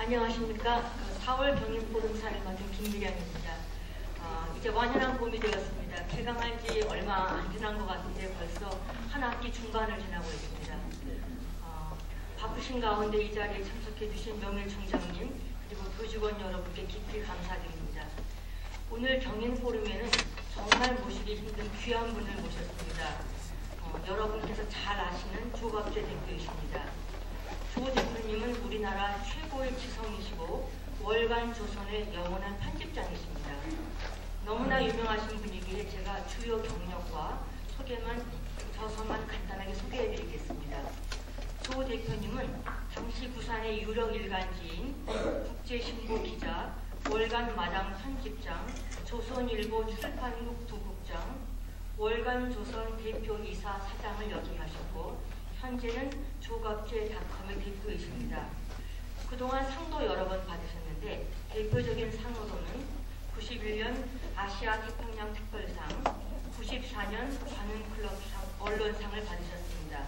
안녕하십니까. 4월 경인포럼사를 맡은 김미량입니다. 이제 완연한 봄이 되었습니다. 개강한 지 얼마 안 지난 것 같은데 벌써 한 학기 중반을 지나고 있습니다. 바쁘신 가운데 이 자리에 참석해 주신 명예총장님 그리고 교직원 여러분께 깊이 감사드립니다. 오늘 경인포럼에는 정말 모시기 힘든 귀한 분을 모셨습니다. 여러분께서 잘 아시는 조갑재 대표이십니다. 조 대표님은 우리나라 최고의 지성이시고 월간 조선의 영원한 편집장이십니다. 너무나 유명하신 분이기에 제가 주요 경력과 소개만 간단하게 소개해드리겠습니다. 조 대표님은 당시 부산의 유력 일간지인 국제신보 기자, 월간 마당 편집장, 조선일보 출판국 부국장, 월간 조선 대표이사 사장을 역임하셨고 현재는 조갑재닷컴의 대표이십니다. 그동안 상도 여러 번 받으셨는데 대표적인 상으로는 91년 아시아 태평양 특별상, 94년 관훈클럽상 언론상을 받으셨습니다.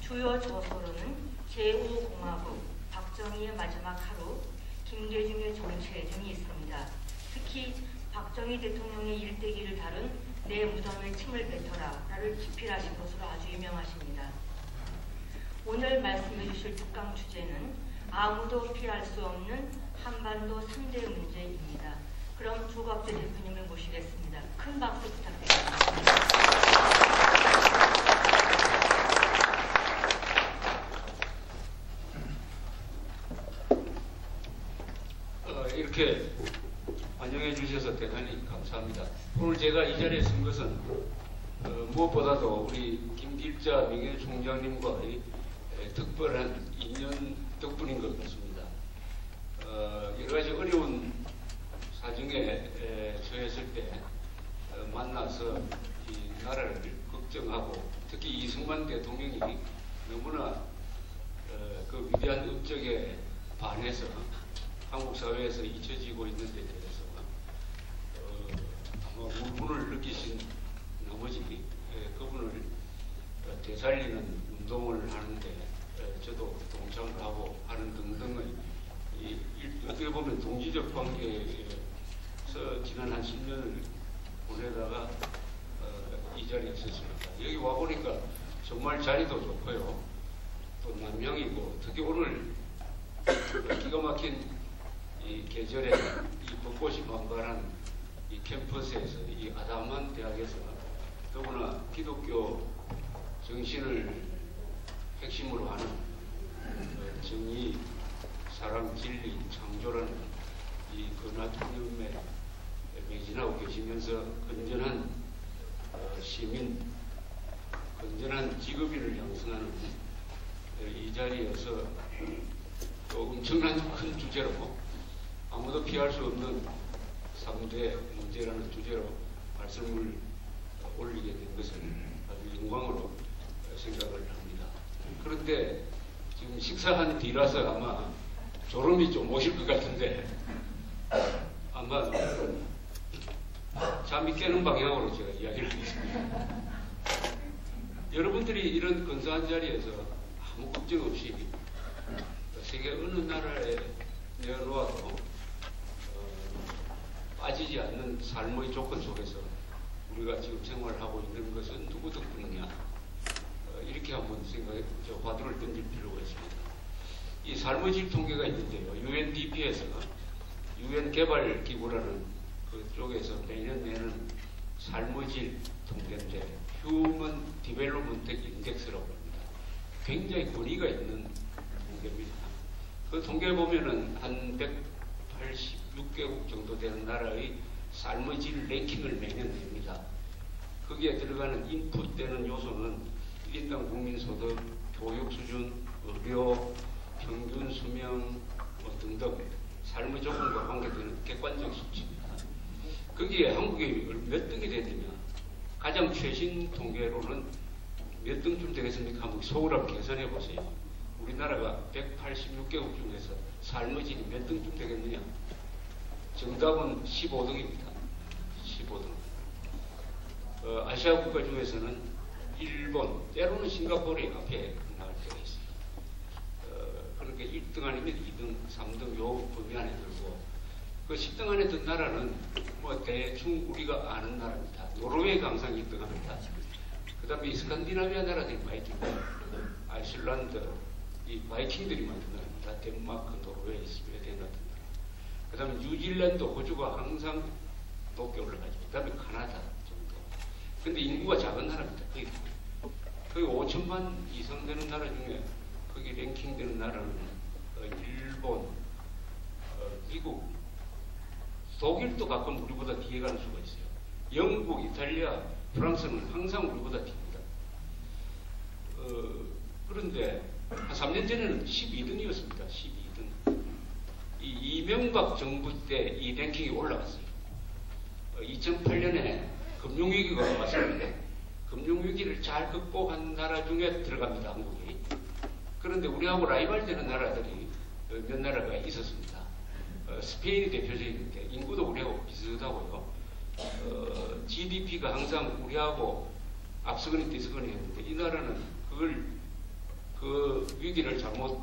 주요 저서로는 제5공화국, 박정희의 마지막 하루, 김대중의 정체 등이 있습니다. 특히 박정희 대통령의 일대기를 다룬 내 무덤에 침을 뱉어라를 집필하신 것으로 아주 유명하십니다. 오늘 말씀해 주실 특강 주제는 아무도 피할 수 없는 한반도 3대 문제입니다. 그럼 조갑재 대표님을 모시겠습니다. 큰 박수 부탁드립니다. 이렇게 환영해 주셔서 대단히 감사합니다. 오늘 제가 이 자리에 쓴 것은 무엇보다도 우리 김길자 명예총장님과의 특별한 인연 덕분인 것 같습니다. 여러 가지 어려운 사정에 처했을 때 만나서 이 나라를 걱정하고 특히 이승만 대통령이 너무나 그 위대한 업적에 반해서 한국 사회에서 잊혀지고 있는 데 대해서 아마 울분을 느끼신 나머지 그분을 되살리는 운동을 하는데 저도 동참을 하고 하는 등등의 어떻게 보면 동지적 관계에서 지난 한 10년을 보내다가 이 자리에 있었습니다. 여기 와보니까 정말 자리도 좋고요. 또 남양이고 특히 오늘 기가 막힌 이 계절에 이 벚꽃이 만발한 이 캠퍼스에서 이 아담한 대학에서 더구나 기독교 정신을 핵심으로 하는 정의, 사랑, 진리, 창조라는 이 근학념에 매진하고 계시면서 건전한 시민, 건전한 직업인을 양성하는 이 자리에서 또 엄청난 큰 주제로 아무도 피할 수 없는 3대 문제라는 주제로 말씀을 올리게 된 것을 아주 영광으로 생각을 합니다. 그런데 지금 식사한 뒤라서 아마 졸음이 좀 오실 것 같은데 아마 잠이 깨는 방향으로 제가 이야기를 하겠습니다. 여러분들이 이런 근사한 자리에서 아무 걱정 없이 세계 어느 나라에 내어놓아도 빠지지 않는 삶의 조건 속에서 우리가 지금 생활하고 있는 것은 누구 덕분이냐 이렇게 한번 화두를 던질 필요가 있습니다. 이 삶의 질 통계가 있는데요. UNDP에서 UN 개발기구라는 그쪽에서 매년 내는 삶의 질 통계인데 휴먼 디벨롭먼트 인덱스라고 합니다. 굉장히 권위가 있는 통계입니다. 그 통계에 보면은 한 186개국 정도 되는 나라의 삶의 질 랭킹을 매년 냅니다. 거기에 들어가는 인풋되는 요소는 1인당 국민소득, 교육 수준, 의료, 평균 수명 등등 삶의 조건과 관계되는 객관적 수치입니다. 거기에 한국이 몇 등이 되느냐? 가장 최신 통계로는 몇 등쯤 되겠습니까? 한번 서울 한번 계산해 보세요. 우리나라가 186개국 중에서 삶의 질이 몇 등쯤 되겠느냐? 정답은 15등입니다. 15등. 아시아 국가 중에서는 일본, 때로는 싱가포르 앞에 나올 때가 있습니다. 그렇게 1등 아니면 2등, 3등 요 범위 안에 들고 그 10등 안에 든 나라는 뭐 대충 우리가 아는 나라입니다. 노르웨이가 항상 1등 합니다. 그 다음에 이 스칸디나비아 나라들이 많이 들고 아이슬란드, 이 바이킹들이 만든 나라입니다. 덴마크, 노르웨이, 스웨덴 같은 나라. 그 다음에 뉴질랜드, 호주가 항상 높게 올라가죠. 그 다음에 카나다 정도. 근데 인구가 작은 나라입니다. 거의 5천만 이상 되는 나라 중에 거기 랭킹되는 나라는 일본, 미국, 독일도 가끔 우리보다 뒤에 가는 수가 있어요. 영국, 이탈리아, 프랑스는 항상 우리보다 뒤입니다. 그런데 한 3년 전에는 12등이었습니다. 12등. 이 이명박 정부 때 이 랭킹이 올라갔어요. 2008년에 금융위기가 왔었는데 금융위기를 잘 극복한 나라 중에 들어갑니다. 한국이. 그런데 우리하고 라이벌 되는 나라들이 몇 나라가 있었습니다. 스페인이 대표적인데 인구도 우리하고 비슷하고요. GDP가 항상 우리하고 앞서거니 뒤서거니 했는데 이 나라는 그 위기를 잘못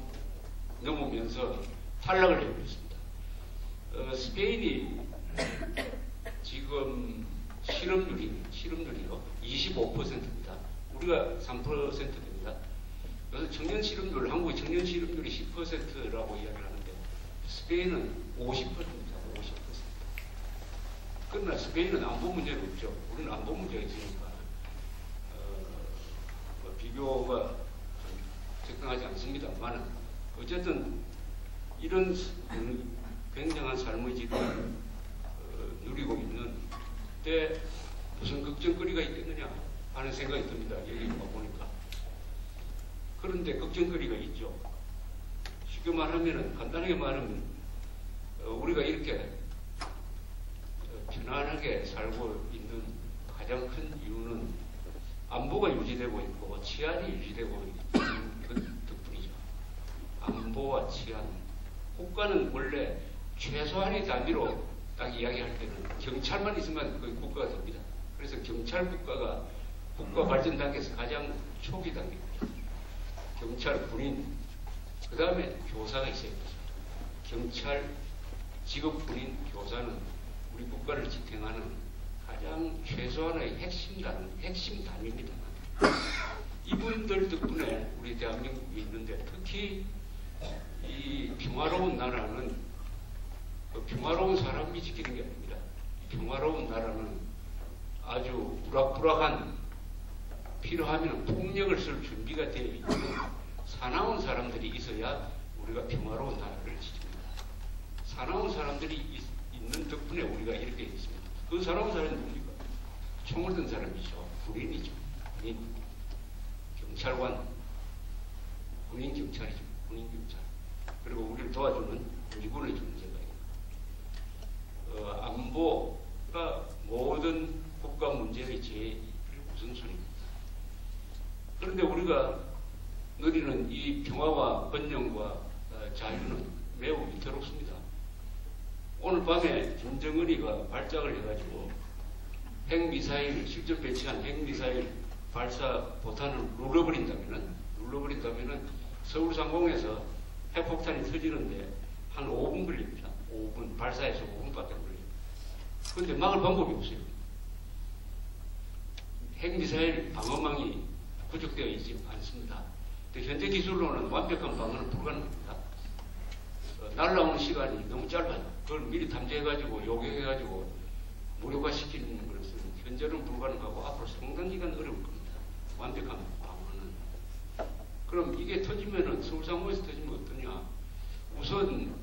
넘으면서 탈락을 해버렸습니다. 스페인이 지금 실업률이요 25%입니다. 우리가 3%입니다. 그래서 청년 실업률, 한국의 청년 실업률이 10%라고 이야기를 하는데 스페인은 50%입니다. 50%. 그러나 스페인은 안보 문제가 없죠. 우리는 안보 문제가 있으니까 비교가 적당하지 않습니다만 어쨌든 이런 굉장한 삶의 질을 누리고 있는 때 무슨 걱정거리가 있겠느냐 하는 생각이 듭니다. 여기 보니까. 그런데 걱정거리가 있죠. 쉽게 말하면, 간단하게 말하면 우리가 이렇게 편안하게 살고 있는 가장 큰 이유는 안보가 유지되고 있고 치안이 유지되고 있는 그 덕분이죠. 안보와 치안. 국가는 원래 최소한의 단위로 딱 이야기할 때는 경찰만 있으면 거의 국가가 됩니다. 그래서 경찰 국가가 국가 발전 단계에서 가장 초기 단계입니다. 경찰, 군인, 그 다음에 교사가 있어야 됩니다. 경찰, 직업 군인, 교사는 우리 국가를 지탱하는 가장 최소한의 핵심 단위입니다. 이분들 덕분에 우리 대한민국이 있는데 특히 이 평화로운 나라는 평화로운 사람이 지키는 게 아닙니다. 평화로운 나라는 아주 우락부락한 필요하면 폭력을 쓸 준비가 되어 있는 사나운 사람들이 있어야 우리가 평화로운 나라를 지킵니다. 사나운 사람들이 있는 덕분에 우리가 이렇게 있습니다. 그 사나운 사람이 뭡니까? 총을 든 사람이죠. 군인이죠. 군인, 경찰관, 군인 경찰이죠. 군인 경찰. 그리고 우리를 도와주는 미군의 존재가 있고 안보가 모든 국가 문제의 제일 우선순위입니다. 그런데 우리가 누리는 이 평화와 번영과 자유는 매우 위태롭습니다. 오늘 밤에 김정은이가 발작을 해가지고 핵미사일, 실전 배치한 핵미사일 발사 포탄을 눌러버린다면은 서울 상공에서 핵폭탄이 터지는데 한 5분 걸립니다. 5분, 발사해서 5분밖에 안 걸려요. 그런데 막을 방법이 없어요. 핵미사일 방어망이 구축되어 있지 않습니다. 현재 기술로는 완벽한 방어는 불가능합니다. 날아오는 시간이 너무 짧아요. 그걸 미리 탐지해가지고 요격해가지고 무력화시키는 것은 현재는 불가능하고 앞으로 상당 기간 어려울 겁니다. 완벽한 방어는. 그럼 이게 터지면은 서울상공에서 터지면 어떠냐? 우선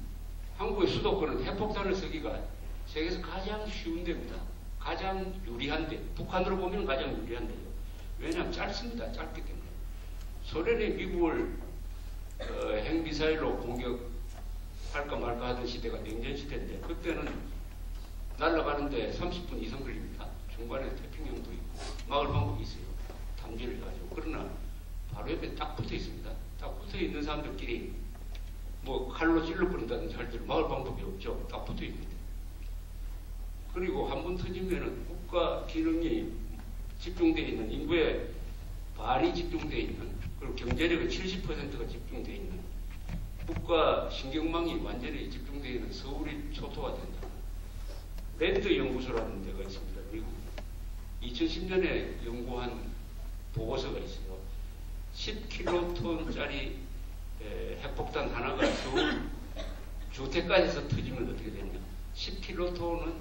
한국의 수도권은 핵폭탄을 쓰기가 세계에서 가장 쉬운 데입니다. 가장 유리한 데. 북한으로 보면 가장 유리한 데요. 왜냐하면 짧습니다. 짧기 때문에. 소련이 미국을 핵미사일로 공격할까 말까 하던 시대가 냉전 시대인데 그때는 날아가는데 30분 이상 걸립니다. 중간에 태평양도 있고 막을 방법이 있어요. 탐지를 해가지고. 그러나 바로 옆에 딱 붙어 있습니다. 딱 붙어 있는 사람들끼리 뭐 칼로 찔러버린다든지 할 때 막을 방법이 없죠. 딱 붙어 있는데. 그리고 한 번 터지면은 국가 기능이 집중되어 있는 인구의 반이 집중되어 있는 그리고 경제력의 70%가 집중되어 있는 국가 신경망이 완전히 집중되어 있는 서울이 초토화 된다. 랜드 연구소라는 데가 있습니다. 미국 2010년에 연구한 보고서가 있어요. 10킬로톤짜리 핵폭탄 하나가 서울 주택가에서 터지면 어떻게 되냐. 10킬로톤은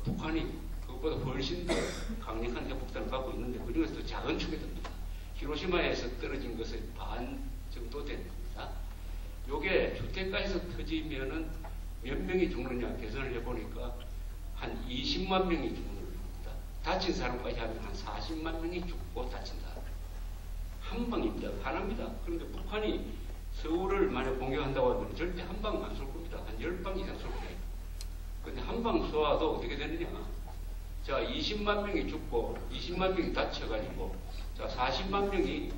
북한이 그것보다 훨씬 더 강력한 핵폭탄을 갖고 있는데 그 중에서도 작은 축이 됩니다. 히로시마에서 떨어진 것의 반 정도 됩니다. 요게 주택가에서 터지면은 몇 명이 죽느냐 계산을 해보니까 한 20만 명이 죽는 겁니다. 다친 사람까지 하면 한 40만 명이 죽고 다친다. 한 방입니다. 하나입니다. 그런데 북한이 서울을 만약 공격한다고 하면 절대 한 방 안 쏠 겁니다. 한 10방 이상 쏠 거예요. 근데 한 방 쏘아도 어떻게 되느냐. 자, 20만 명이 죽고 20만 명이 다쳐가지고 자, 40만 명이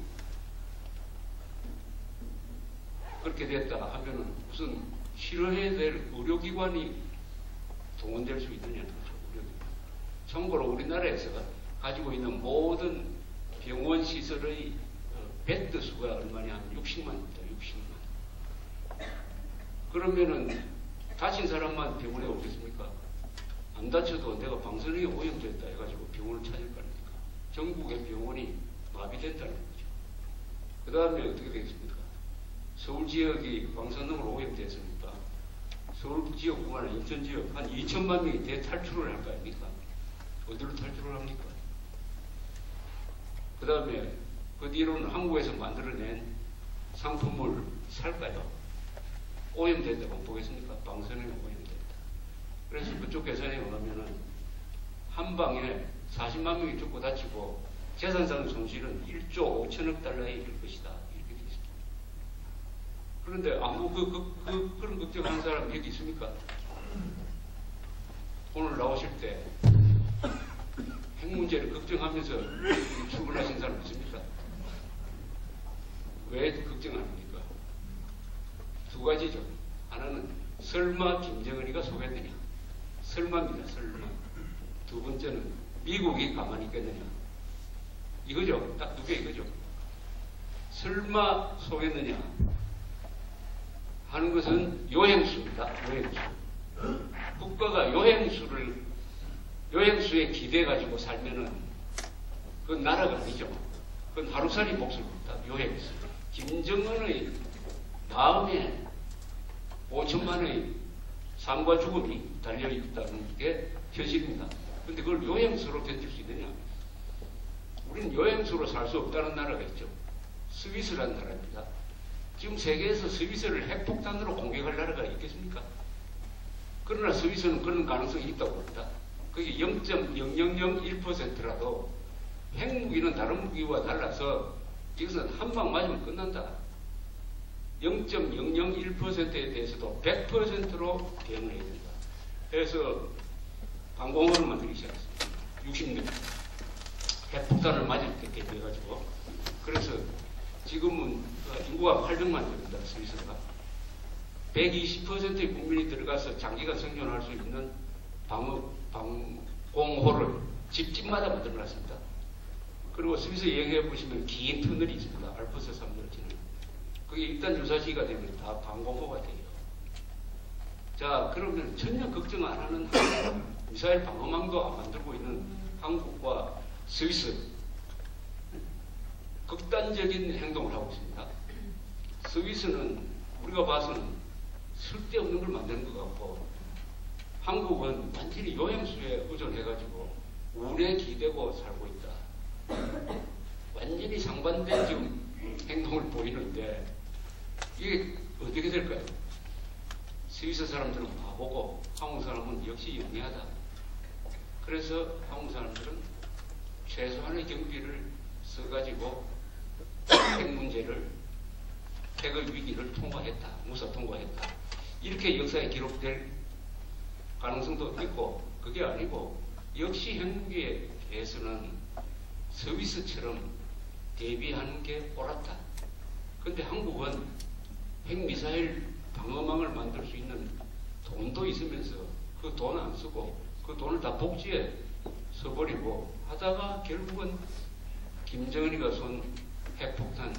그렇게 됐다 하면은 무슨 치료해야 될 의료기관이 동원될 수 있느냐는 거죠. 의료기관. 참고로 우리나라에서 가지고 있는 모든 병원 시설의 베드 수가 얼마냐 하면 60만입니다. 60만. 그러면은 다친 사람만 병원에 오겠습니까? 안 다쳐도 내가 방사능에 오염됐다 해가지고 병원을 찾을 거 아닙니까? 전국의 병원이 마비됐다는 거죠. 그 다음에 어떻게 되겠습니까? 서울 지역이 방사능으로 오염됐으니까 서울 지역뿐만 아니라 인천 지역 한 2천만 명이 대탈출을 할 거 아닙니까? 어디로 탈출을 합니까? 그 다음에 그 뒤로는 한국에서 만들어낸 상품을 살까요? 오염된다고 보겠습니까? 방사능에 오염된다. 그래서 그쪽 계산에 의하면은 한 방에 40만 명이 죽고 다치고 재산상 손실은 1조 5천억 달러에 이를 것이다. 이렇게 되어 있습니다. 그런데 아무 그런 걱정하는 사람 여기 있습니까? 오늘 나오실 때 핵 문제를 걱정하면서 출근하신 사람 있습니까? 왜 걱정 안 합니까? 두 가지죠. 하나는 설마 김정은이가 속였느냐. 설마입니다. 설마. 두 번째는 미국이 가만히 있겠느냐. 이거죠. 딱 두 개 이거죠. 설마 속였느냐 하는 것은 요행수입니다. 요행수. 국가가 요행수에 기대가지고 살면은 그건 나라가 아니죠. 그건 하루살이 목숨입니다. 요행수. 김정은의 마음에 5천만의 삶과 죽음이 달려있다는 게 현실입니다. 그런데 그걸 요행수로 견딜 수 있느냐? 우리는 요행수로 살 수 없다는 나라가 있죠. 스위스라는 나라입니다. 지금 세계에서 스위스를 핵폭탄으로 공격할 나라가 있겠습니까? 그러나 스위스는 그런 가능성이 있다고 봅니다. 그게 0.0001%라도 핵무기는 다른 무기와 달라서 이것은 한 방 맞으면 끝난다. 0.001%에 대해서도 100%로 대응을 해야 된다. 그래서 방공호를 만들기 시작했습니다. 60년 핵폭탄을 맞을 때 대비해가지고. 그래서 지금은 인구가 800만 됩니다. 스위스가 120%의 국민이 들어가서 장기간 생존할 수 있는 방공호를 집집마다 만들어놨습니다. 그리고 스위스 여행해 보시면 긴 터널이 있습니다. 알프스 산맥지는. 그게 일단 유사시가 되면 다 방공호가 돼요. 자, 그러면 전혀 걱정 안 하는 한국, 미사일 방어망도 안 만들고 있는 한국과 스위스 극단적인 행동을 하고 있습니다. 스위스는 우리가 봐서는 쓸데없는 걸 만드는 것 같고, 한국은 완전히 요행수에 의존해가지고 운에 기대고 살고 있다. 완전히 상반된 지금 행동을 보이는데 이게 어떻게 될까요? 스위스 사람들은 바보고 한국 사람은 역시 영리하다. 그래서 한국 사람들은 최소한의 경비를 써가지고 핵 문제를, 핵의 위기를 통과했다. 무사 통과했다. 이렇게 역사에 기록될 가능성도 있고, 그게 아니고 역시 핵무기에 대해서는 스위스처럼 대비하는 게 옳았다. 그런데 한국은 핵미사일 방어망을 만들 수 있는 돈도 있으면서 그 돈 안 쓰고 그 돈을 다 복지에 써버리고 하다가 결국은 김정은이가 쏜 핵폭탄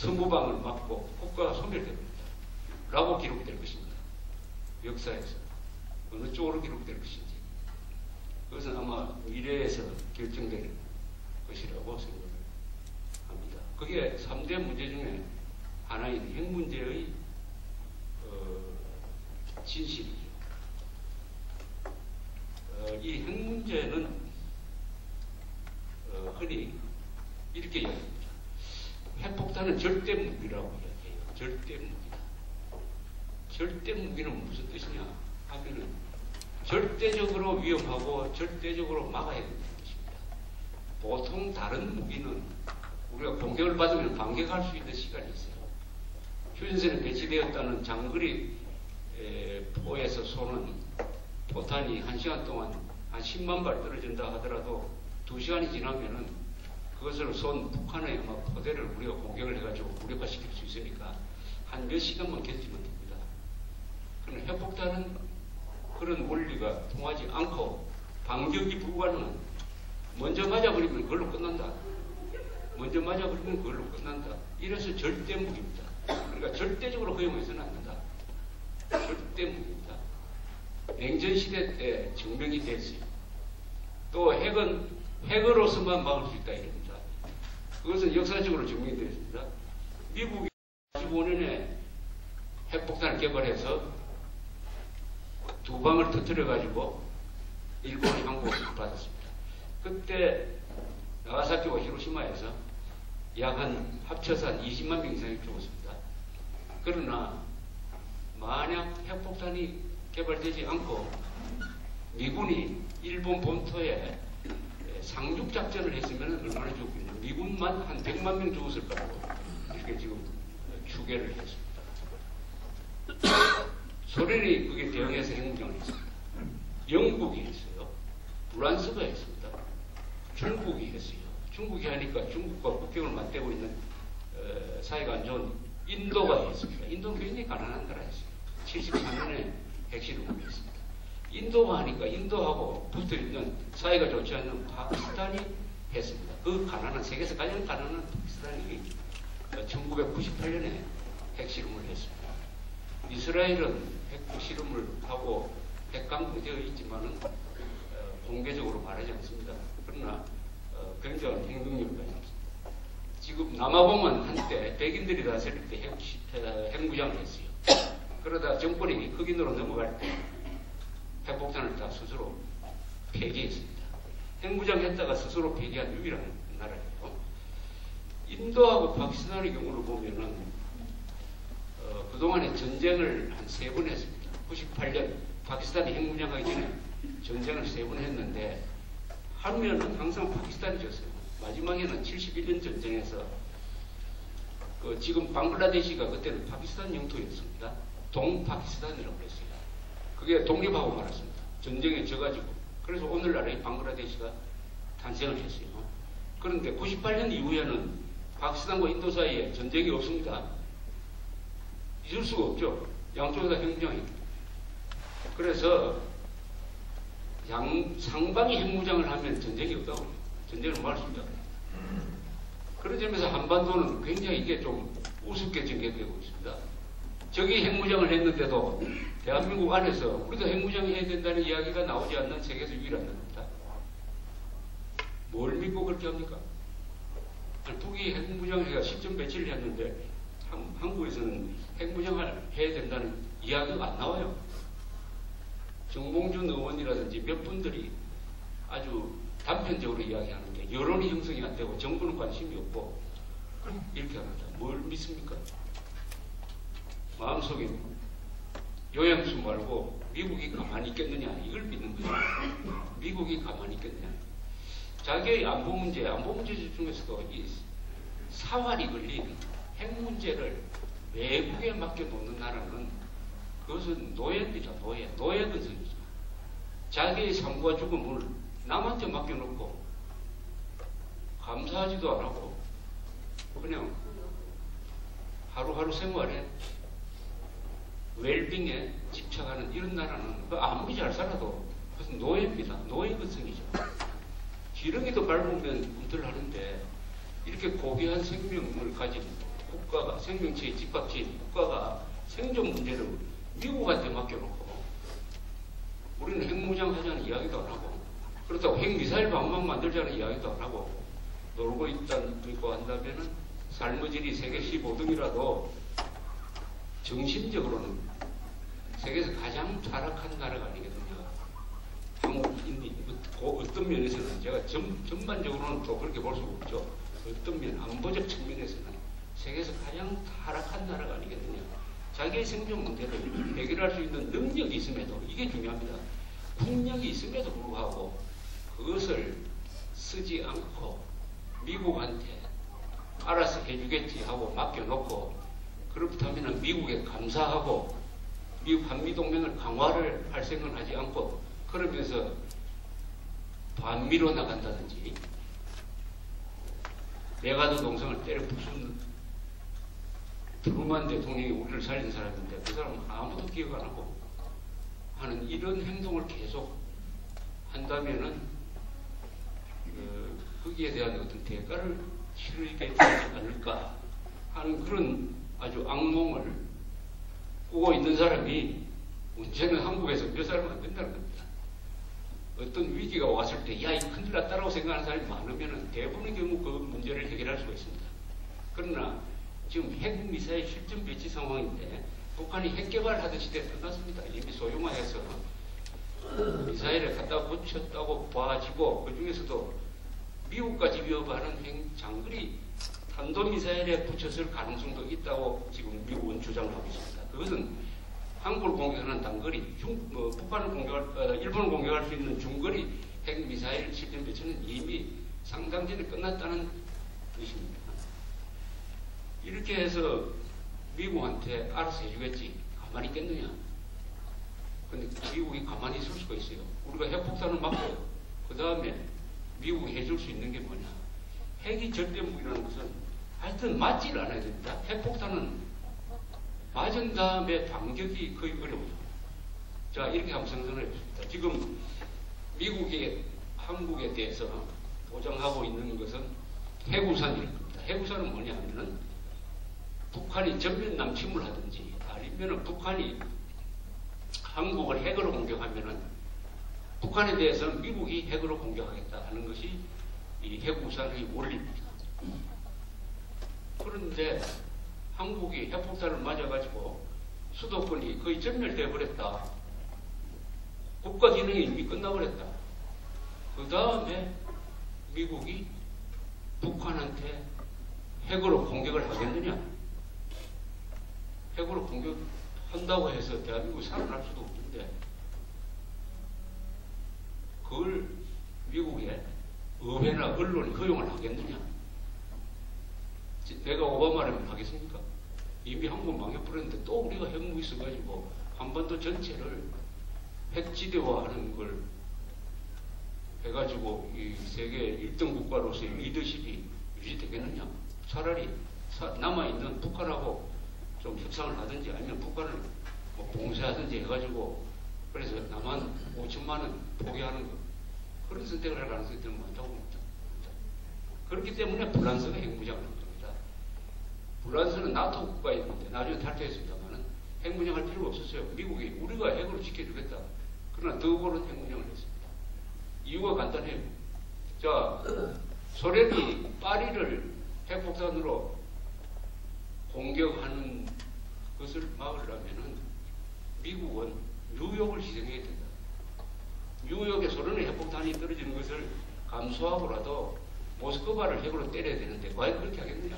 서무방을 막고 국가가 소멸됩니다. 라고 기록될 것입니다. 역사에서. 어느 쪽으로 기록될 것인지. 그것은 아마 미래에서 결정될 것이라고 생각을 합니다. 그게 3대 문제 중에 하나인 핵 문제의 진실이죠. 이 핵 문제는 흔히 이렇게 이야기합니다. 핵폭탄은 절대 무기라고 이야기해요. 절대 무기다. 절대 무기는 무슨 뜻이냐 하면은 절대적으로 위험하고 절대적으로 막아야 된다는 것입니다. 보통 다른 무기는 우리가 공격을 받으면 반격할 수 있는 시간이 있어요. 휴전선에 배치되었다는 장거리 포에서 쏘는 포탄이 1시간 동안 한 10만 발 떨어진다 하더라도 2시간이 지나면은 그것을 쏜 북한의 아마 포대를 우리가 공격을 해가지고 무력화시킬 수 있으니까 한 몇 시간만 견디면 됩니다. 그러나 핵폭탄은 그런 원리가 통하지 않고 반격이 불가능한, 먼저 맞아버리면 그걸로 끝난다. 먼저 맞아버리면 그걸로 끝난다. 이래서 절대 무기입니다. 그러니까 절대적으로 허용해서는 안 된다. 절대 무기입니다. 냉전시대 때 증명이 됐어요. 또 핵은 핵으로서만 막을 수 있다 이럽니다. 그것은 역사적으로 증명이 되었습니다. 미국이 45년에 핵폭탄을 개발해서 2방을 터뜨려가지고 일본이 항복을 받았습니다. 그때 나가사키와 히로시마에서 약 한 합쳐서 한 20만 명 이상이 죽었습니다. 그러나 만약 핵폭탄이 개발되지 않고 미군이 일본 본토에 상륙작전을 했으면 얼마나 죽었겠냐. 미군만 한 100만 명 죽었을 거라고 이렇게 지금 추계를 했습니다. 소련이 그게 대응해서 핵무장을 했습니다. 영국이 했어요. 프랑스가 했습니다. 중국이 했어요. 중국이 하니까 중국과 국경을 맞대고 있는 사이가 안 좋은 인도가 했습니다. 인도는 굉장히 가난한 나라였어요. 73년에 핵실험을 했습니다. 인도가 하니까 인도하고 붙어있는 사이가 좋지 않는 파키스탄이 했습니다. 그 가난한, 세계에서 가장 가난한 파키스탄이 1998년에 핵실험을 했습니다. 이스라엘은 핵실험을 하고 핵강공되어 있지만은 공개적으로 말하지 않습니다. 그러나 굉장한 핵능력을 가지고 있습니다. 지금 남아공은 한때 백인들이 다스릴 때 핵무장을 했어요. 그러다 정권이 흑인으로 넘어갈 때 핵폭탄을 다 스스로 폐기했습니다. 핵무장했다가 스스로 폐기한 유일한 나라예요. 인도하고 파키스탄의 경우를 보면은 그동안에 전쟁을 한 3번 했습니다. 98년 파키스탄이 핵무장하기 전에 전쟁을 3번 했는데 하면은 항상 파키스탄이 졌어요. 마지막에는 71년 전쟁에서 지금 방글라데시가 그때는 파키스탄 영토였습니다. 동파키스탄이라고 그랬어요. 그게 독립하고 말았습니다. 전쟁에 져가지고. 그래서 오늘날의 방글라데시가 탄생을 했어요. 그런데 98년 이후에는 파키스탄과 인도 사이에 전쟁이 없습니다. 있을 수가 없죠. 양쪽에 다 핵무장이. 그래서 상방이 핵무장을 하면 전쟁이 없다고. 전쟁을 막을 수 있다고. 그런 점에서 한반도는 굉장히 이게 좀 우습게 전개되고 있습니다. 저기 핵무장을 했는데도 대한민국 안에서 우리도 핵무장해야 된다는 이야기가 나오지 않는 세계에서 유일한 나라입니다. 뭘 믿고 그렇게 합니까? 북이 핵무장해가 시점 배치를 했는데 한국에서는 핵무장을 해야 된다는 이야기가 안 나와요. 정봉준 의원이라든지 몇 분들이 아주 단편적으로 이야기하는데 여론이 형성이 안 되고 정부는 관심이 없고 이렇게 합니다. 뭘 믿습니까? 마음속에 요양수 말고 미국이 가만히 있겠느냐 이걸 믿는 거죠. 미국이 가만히 있겠느냐. 자기의 안보 문제 중에서도 이 사활이 걸린 핵 문제를 외국에 맡겨놓는 나라는 그것은 노예입니다. 노예 근성이죠. 자기의 삶과 죽음을 남한테 맡겨놓고 감사하지도 안 하고 그냥 하루하루 생활에 웰빙에 집착하는 이런 나라는 아무리 잘 살아도 그것은 노예입니다. 노예 근성이죠. 지렁이도 밟으면 꿈틀하는데 이렇게 고귀한 생명을 가진 국가가 생명체의 집합체인 국가가 생존 문제를 미국한테 맡겨놓고 우리는 핵무장 하자는 이야기도 안 하고 그렇다고 핵미사일 방만 만들자는 이야기도 안 하고 놀고 있고 한다면은 삶의 질이 세계 15등이라도 정신적으로는 세계에서 가장 타락한 나라가 아니겠느냐. 한국인이 어떤 면에서는 제가 전반적으로는 또 그렇게 볼 수가 없죠. 어떤 면, 안보적 측면에서는 세계에서 가장 타락한 나라가 아니겠느냐. 자기의 생존 문제를 해결할 수 있는 능력이 있음에도, 이게 중요합니다. 국력이 있음에도 불구하고 그것을 쓰지 않고 미국한테 알아서 해주겠지 하고 맡겨놓고, 그렇다면 미국에 감사하고 미국 한미동맹을 강화를 할 생각을 하지 않고 그러면서 반미로 나간다든지 메가드 동성을 때려 부순 트루만 대통령이 우리를 살린 사람인데 그 사람은 아무도 기억 안 하고 하는 이런 행동을 계속 한다면은 거기에 대한 어떤 대가를 치르게 되지 않을까 하는 그런 아주 악몽을 꾸고 있는 사람이 문제는 한국에서 몇 사람 안 된다는 겁니다. 어떤 위기가 왔을 때 야, 이 큰일 났다라고 생각하는 사람이 많으면 대부분의 경우 그 문제를 해결할 수가 있습니다. 그러나 지금 핵미사일 실전 배치 상황인데 북한이 핵 개발하던 시대 끝났습니다. 이미 소형화해서 미사일을 갖다 붙였다고 봐지고 그 중에서도 미국까지 위협하는 장거리 탄도미사일에 붙였을 가능성도 있다고 지금 미국은 주장하고 있습니다. 그것은 한국을 공격하는 단거리, 북한을 공격할, 일본을 공격할 수 있는 중거리 핵미사일 실전 배치는 이미 상당 전에 끝났다는 뜻입니다. 이렇게 해서 미국한테 알아서 해주겠지. 가만히 있겠느냐. 근데 미국이 가만히 있을 수가 있어요. 우리가 핵폭탄을 맞고 그 다음에 미국이 해줄 수 있는 게 뭐냐. 핵이 절대무기라는 것은 하여튼 맞지를 않아야 됩니다. 핵폭탄은 맞은 다음에 반격이 거의 어려워요. 자, 이렇게 한번 생각을 해봅시다. 지금 미국이 한국에 대해서 보장하고 있는 것은 해구산일 겁니다. 해구산은 뭐냐 하면은 북한이 전면 남침을 하든지 아니면은 북한이 한국을 핵으로 공격하면은 북한에 대해서는 미국이 핵으로 공격하겠다 하는 것이 이 해구산의 원리입니다. 그런데 한국이 핵폭탄을 맞아가지고 수도권이 거의 전멸되어 버렸다. 국가 기능이 이미 끝나버렸다. 그 다음에 미국이 북한한테 핵으로 공격을 하겠느냐? 핵으로 공격한다고 해서 대한민국이 살아날 수도 없는데 그걸 미국의 의회나 언론이 허용을 하겠느냐? 내가 오바마라면 하겠습니까? 이미 한국 망해버렸는데 또 우리가 핵무기 써가지고 한반도 전체를 핵지대화하는 걸 해가지고 이 세계 1등 국가로서의 리더십이 유지되겠느냐? 차라리 남아있는 북한하고 좀 협상을 하든지 아니면 북한을 뭐 봉쇄하든지 해가지고 그래서 남한 5천만 원 포기하는 거 그런 선택을 할 가능성이 더 많다고 봅니다. 그렇기 때문에 불란서가 핵무장을 합니다. 불란서는 나토 국가였는데 나중에 탈퇴했습니다만은 핵무장할 필요가 없었어요. 미국이 우리가 핵으로 지켜주겠다. 그러나 더욱으로는 핵무장을 했습니다. 이유가 간단해요. 자, 소련이 파리를 핵폭탄으로 공격하는 것을 막으려면은 미국은 뉴욕을 희생해야 된다. 뉴욕에 소련의 핵폭탄이 떨어지는 것을 감수하고라도 모스크바를 핵으로 때려야 되는데 과연 그렇게 하겠느냐?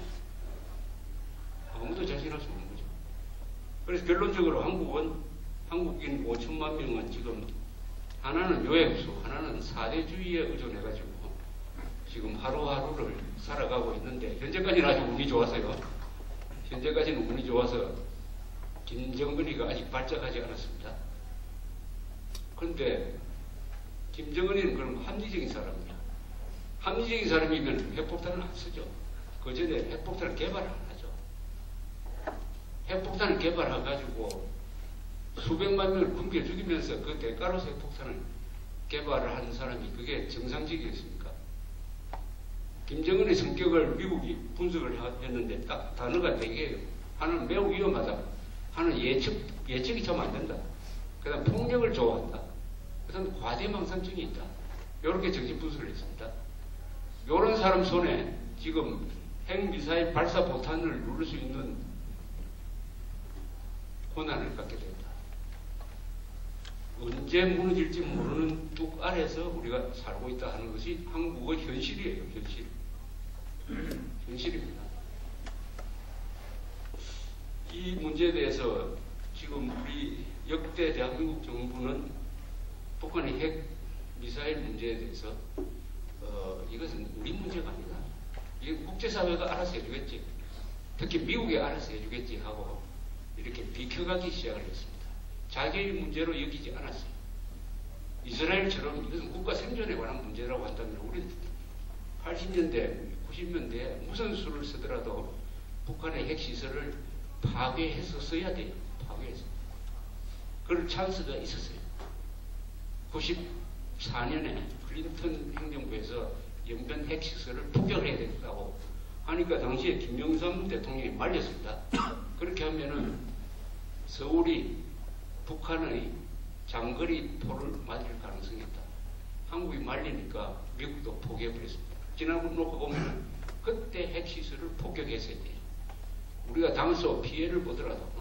아무도 자신할 수 없는 거죠. 그래서 결론적으로 한국인 5천만 명은 지금 하나는 요행수, 하나는 사대주의에 의존해가지고 지금 하루하루를 살아가고 있는데 현재까지는 아주 운이 좋아서요. 현재까지는 운이 좋아서 김정은이가 아직 발작하지 않았습니다. 그런데 김정은이는 그럼 합리적인 사람이야. 합리적인 사람이면 핵폭탄을 안 쓰죠. 그 전에 핵폭탄을 개발을 안 하죠. 핵폭탄을 개발해가지고 수백만 명을 굶겨 죽이면서 그 대가로서 핵폭탄을 개발을 하는 사람이 그게 정상적이겠습니까? 김정은의 성격을 미국이 분석을 했는데 딱 단어가 4개예요. 하나는 매우 위험하다. 하나는 예측이 참 안 된다. 그 다음 폭력을 좋아한다. 그 다음 과대망상증이 있다. 이렇게 정신 분석을 했습니다. 이런 사람 손에 지금 핵미사일 발사 보탄을 누를 수 있는 권한을 갖게 된다. 언제 무너질지 모르는 뚝 아래서 우리가 살고 있다 하는 것이 한국의 현실이에요. 현실. 현실입니다. 이 문제에 대해서 지금 우리 역대 대한민국 정부는 북한의 핵 미사일 문제에 대해서 이것은 우리 문제가 아니다. 이게 국제사회가 알아서 해주겠지. 특히 미국이 알아서 해주겠지 하고 이렇게 비켜가기 시작을 했습니다. 자기의 문제로 여기지 않았어요. 이스라엘처럼 이것은 국가 생존에 관한 문제라고 한다면 우리 80년대, 90년대에 무슨 수를 쓰더라도 북한의 핵시설을 파괴해서 써야 돼요. 파괴해서. 그럴 찬스가 있었어요. 94년에 클린턴 행정부에서 연변 핵시설을 폭격해야 된다고 하니까 당시에 김영삼 대통령이 말렸습니다. 그렇게 하면은 서울이 북한의 장거리 포를 맞을 가능성이 있다. 한국이 말리니까 미국도 포기해버렸습니다. 지난번 놓고 보면 그때 핵시설을 폭격했어야 돼요. 우리가 당소 피해를 보더라도.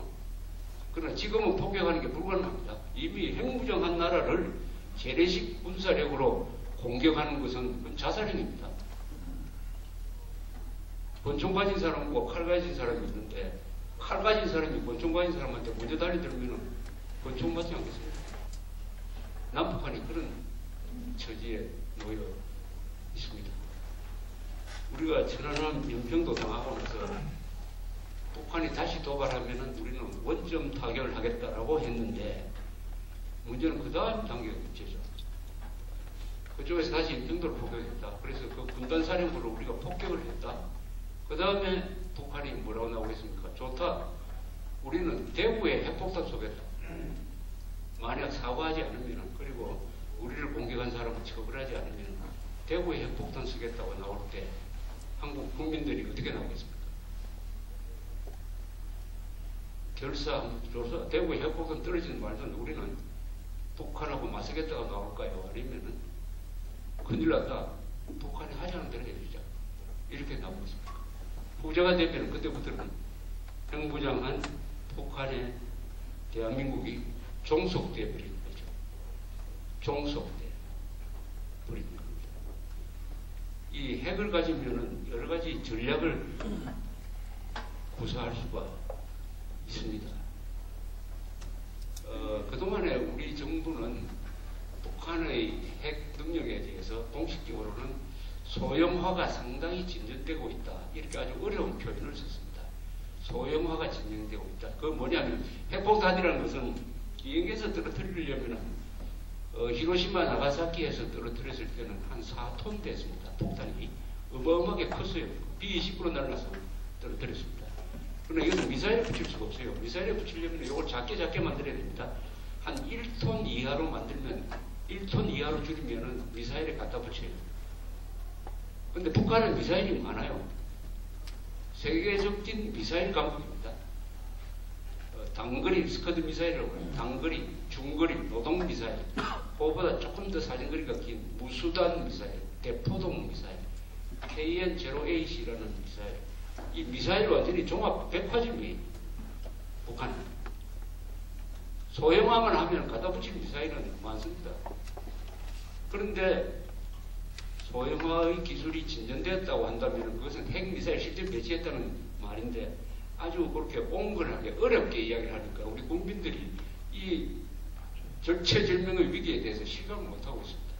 그러나 지금은 폭격하는 게 불가능합니다. 이미 핵무장한 나라를 재래식 군사력으로 공격하는 것은 자살행위입니다. 권총 가진 사람과 칼 가진 사람이 있는데 칼 가진 사람이 권총 가진 사람한테 먼저 달려들면 권총 맞지 않겠습니까? 남북한이 그런 처지에 놓여 있습니다. 우리가 천안함 연평도 당하고 나서 북한이 다시 도발하면 우리는 원점 타격을 하겠다라고 했는데 문제는 그 다음 단계가 문제죠. 그쪽에서 다시 연평도를 폭격했다. 그래서 그 군단사령부를 우리가 폭격을 했다. 그 다음에 북한이 뭐라고 나오고 있습니까? 좋다. 우리는 대구에 핵폭탄 쏘겠다. 만약 사과하지 않으면 그리고 우리를 공격한 사람을 처벌하지 않으면 대구에 핵폭탄 쓰겠다고 나올 때 한국 국민들이 어떻게 나오겠습니까? 결사, 조사, 대구에 핵폭탄 떨어지는 말든 우리는 북한하고 맞서겠다가 나올까요? 아니면은 큰일 났다. 북한이 하지 않은 대로 해주자. 이렇게 나오고 있습니다. 후자가 되면 그때부터는 핵무장한 북한에 대한민국이 종속돼 버리는 거죠. 종속돼 버리는 겁니다. 이 핵을 가지면은 여러 가지 전략을 구사할 수가 있습니다. 그동안에 우리 정부는 북한의 핵 능력에 대해서 공식적으로는 소형화가 상당히 진전되고 있다. 이렇게 아주 어려운 표현을 썼습니다. 소형화가 진행되고 있다. 그건 뭐냐면 핵폭탄이라는 것은 비행기에서 떨어뜨리려면 히로시마 나가사키에서 떨어뜨렸을 때는 한 4톤 됐습니다. 폭탄이 어마어마하게 컸어요. B-29로 날라서 떨어뜨렸습니다. 그러나 이것은 미사일에 붙일 수가 없어요. 미사일에 붙이려면 이걸 작게 만들어야 됩니다. 한 1톤 이하로 만들면 1톤 이하로 줄이면은 미사일에 갖다 붙여요. 근데 북한은 미사일이 많아요. 세계적인 미사일 강국입니다. 단거리 스커드 미사일이라고 해요. 단거리, 중거리, 노동 미사일. 그거보다 조금 더 사정거리가 긴 무수단 미사일, 대포동 미사일, KN-0H라는 미사일. 이 미사일 완전히 종합 백화점이에요. 북한은. 소형화만 하면 갖다 붙인 미사일은 많습니다. 그런데 소형화의 기술이 진전되었다고 한다면 그것은 핵미사일 실제 배치했다는 말인데 아주 그렇게 옹건하게 어렵게 이야기를 하니까 우리 국민들이 이 절체절명의 위기에 대해서 실감을 못하고 있습니다.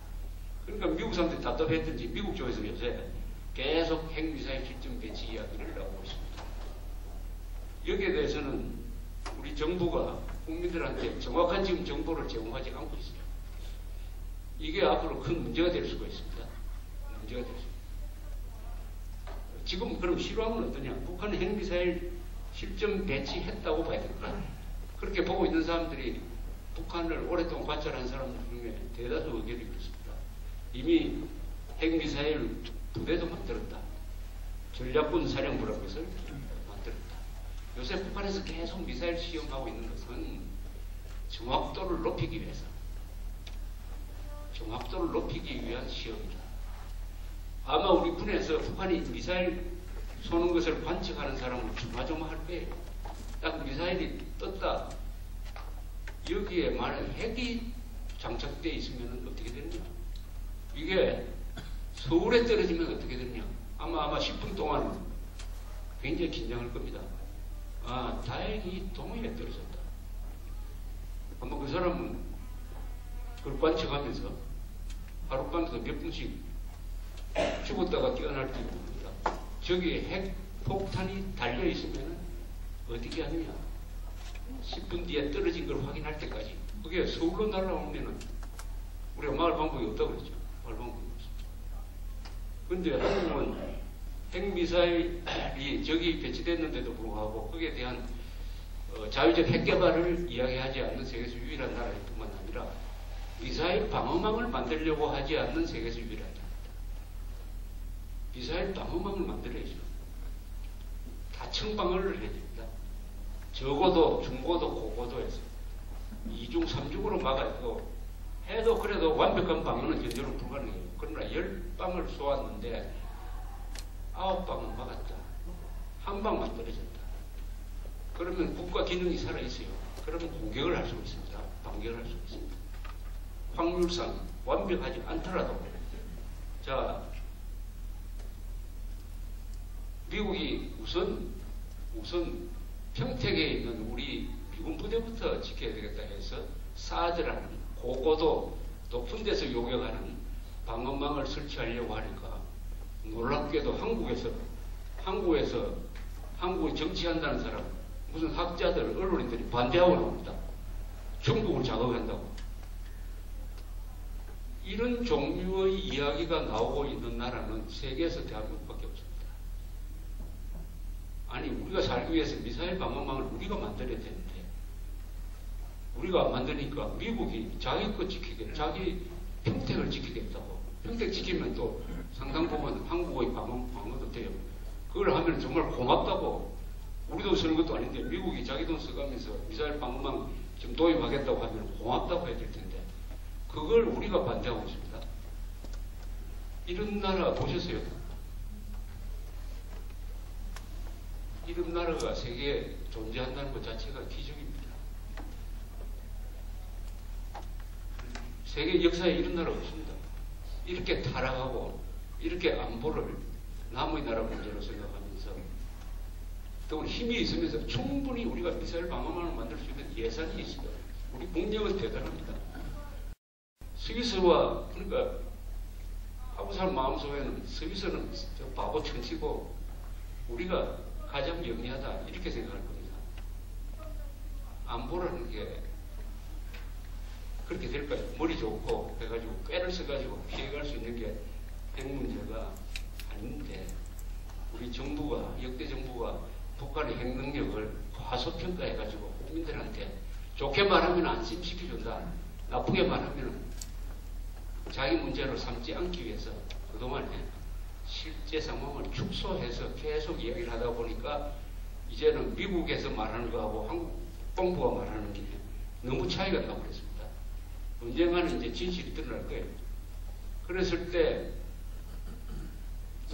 그러니까 미국 사람들이 답답했든지 미국 쪽에서 요새 계속 핵미사일 실전 배치 이야기를 나오고 있습니다. 여기에 대해서는 우리 정부가 국민들한테 정확한 지금 정보를 제공하지 않고 있어요. 이게 앞으로 큰 문제가 될 수가 있습니다. 문제가 될 수 있습니다. 지금 그럼 실황은 어떠냐? 북한은 핵미사일 실전 배치했다고 봐야 될까? 그렇게 보고 있는 사람들이 북한을 오랫동안 관찰한 사람들 중에 대다수 의견이 그렇습니다. 이미 핵미사일 부대도 만들었다. 전략군 사령부라는 것을 만들었다. 요새 북한에서 계속 미사일 시험하고 있는 것은 정확도를 높이기 위해서, 정확도를 높이기 위한 시험이다. 아마 우리 군에서 북한이 미사일 쏘는 것을 관측하는 사람은 조마조마할 거예요. 딱 미사일이 떴다. 여기에 만약 핵이 장착되어 있으면 어떻게 되느냐? 이게 서울에 떨어지면 어떻게 되느냐? 아마 10분 동안 굉장히 긴장할 겁니다. 아, 다행히 동해에 떨어졌다. 아마 그 사람은 그걸 관측하면서 하룻밤에도 몇 분씩 죽었다가 깨어날지 모릅니다. 저기에 핵 폭탄이 달려 있으면 어떻게 하느냐? 10분 뒤에 떨어진 걸 확인할 때까지. 그게 서울로 날아오면은 우리가 막을 방법이 없다고 그랬죠. 막을 방법이 없습니다. 근데 한국은 핵미사일이 저기 배치됐는데도 불구하고 거기에 대한 자유적 핵 개발을 이야기하지 않는 세계에서 유일한 나라일 뿐만 아니라 미사일 방어망을 만들려고 하지 않는 세계에서 유일한 나라입니다. 미사일 방어망을 만들어야죠. 다 청방을 해야 됩니다. 저고도, 중고도, 고고도에서 2중, 3중으로 막아도 해도 그래도 완벽한 방어는 현재로 불가능해요. 그러나 10방을 쏘았는데 9방은 막았다. 한 방만 떨어졌다. 그러면 국가 기능이 살아있어요. 그러면 공격을 할 수 있습니다. 반격을 할 수 있습니다. 확률상 완벽하지 않더라도. 자, 미국이 우선 평택에 있는 우리 미군 부대부터 지켜야 되겠다 해서 사드라는 고고도 높은 데서 요격하는 방어망을 설치하려고 하니까 놀랍게도 한국에 정치한다는 사람, 무슨 학자들, 언론인들이 반대하고 나옵니다. 중국을 자극한다고. 이런 종류의 이야기가 나오고 있는 나라는 세계에서 대한민국밖에 없습니다. 아니, 우리가 살기 위해서 미사일 방어망을 우리가 만들어야 되는데 우리가 안 만드니까 미국이 자기 것 지키겠다, 자기 평택을 지키겠다고. 평택 지키면 또 상당 부분 한국의 방어도 돼요. 그걸 하면 정말 고맙다고. 우리 돈 쓰는 것도 아닌데 미국이 자기 돈 써가면서 미사일 방어망 좀 도입하겠다고 하면 고맙다고 해야 될 텐데 그걸 우리가 반대하고 있습니다. 이런 나라 보셨어요? 이런 나라가 세계에 존재한다는 것 자체가 기적입니다. 세계 역사에 이런 나라 없습니다. 이렇게 타락하고 이렇게 안보를 남의 나라 문제로 생각하면서 또 힘이 있으면서 충분히 우리가 미사일 방어망을 만들 수 있는 예산이 있습니다. 우리 국력은 대단합니다. 스위스와 그러니까 한국 사람 마음속에는 스위스는 저 바보 천치고 우리가 가장 영리하다 이렇게 생각할 겁니다. 안보라는 게 그렇게 될까요? 머리 좋고 해가지고 꾀를 써가지고 피해갈 수 있는 게 핵 문제가 아닌데 우리 정부가 역대 정부가 북한의 핵 능력을 과소평가해가지고 국민들한테 좋게 말하면 안심시켜준다, 나쁘게 말하면 자기 문제로 삼지 않기 위해서 그동안에 실제 상황을 축소해서 계속 이야기를 하다 보니까 이제는 미국에서 말하는 거하고 한국 정부가 말하는 게 너무 차이가 나고 그랬습니다. 언젠가는 이제 진실이 드러날 거예요. 그랬을 때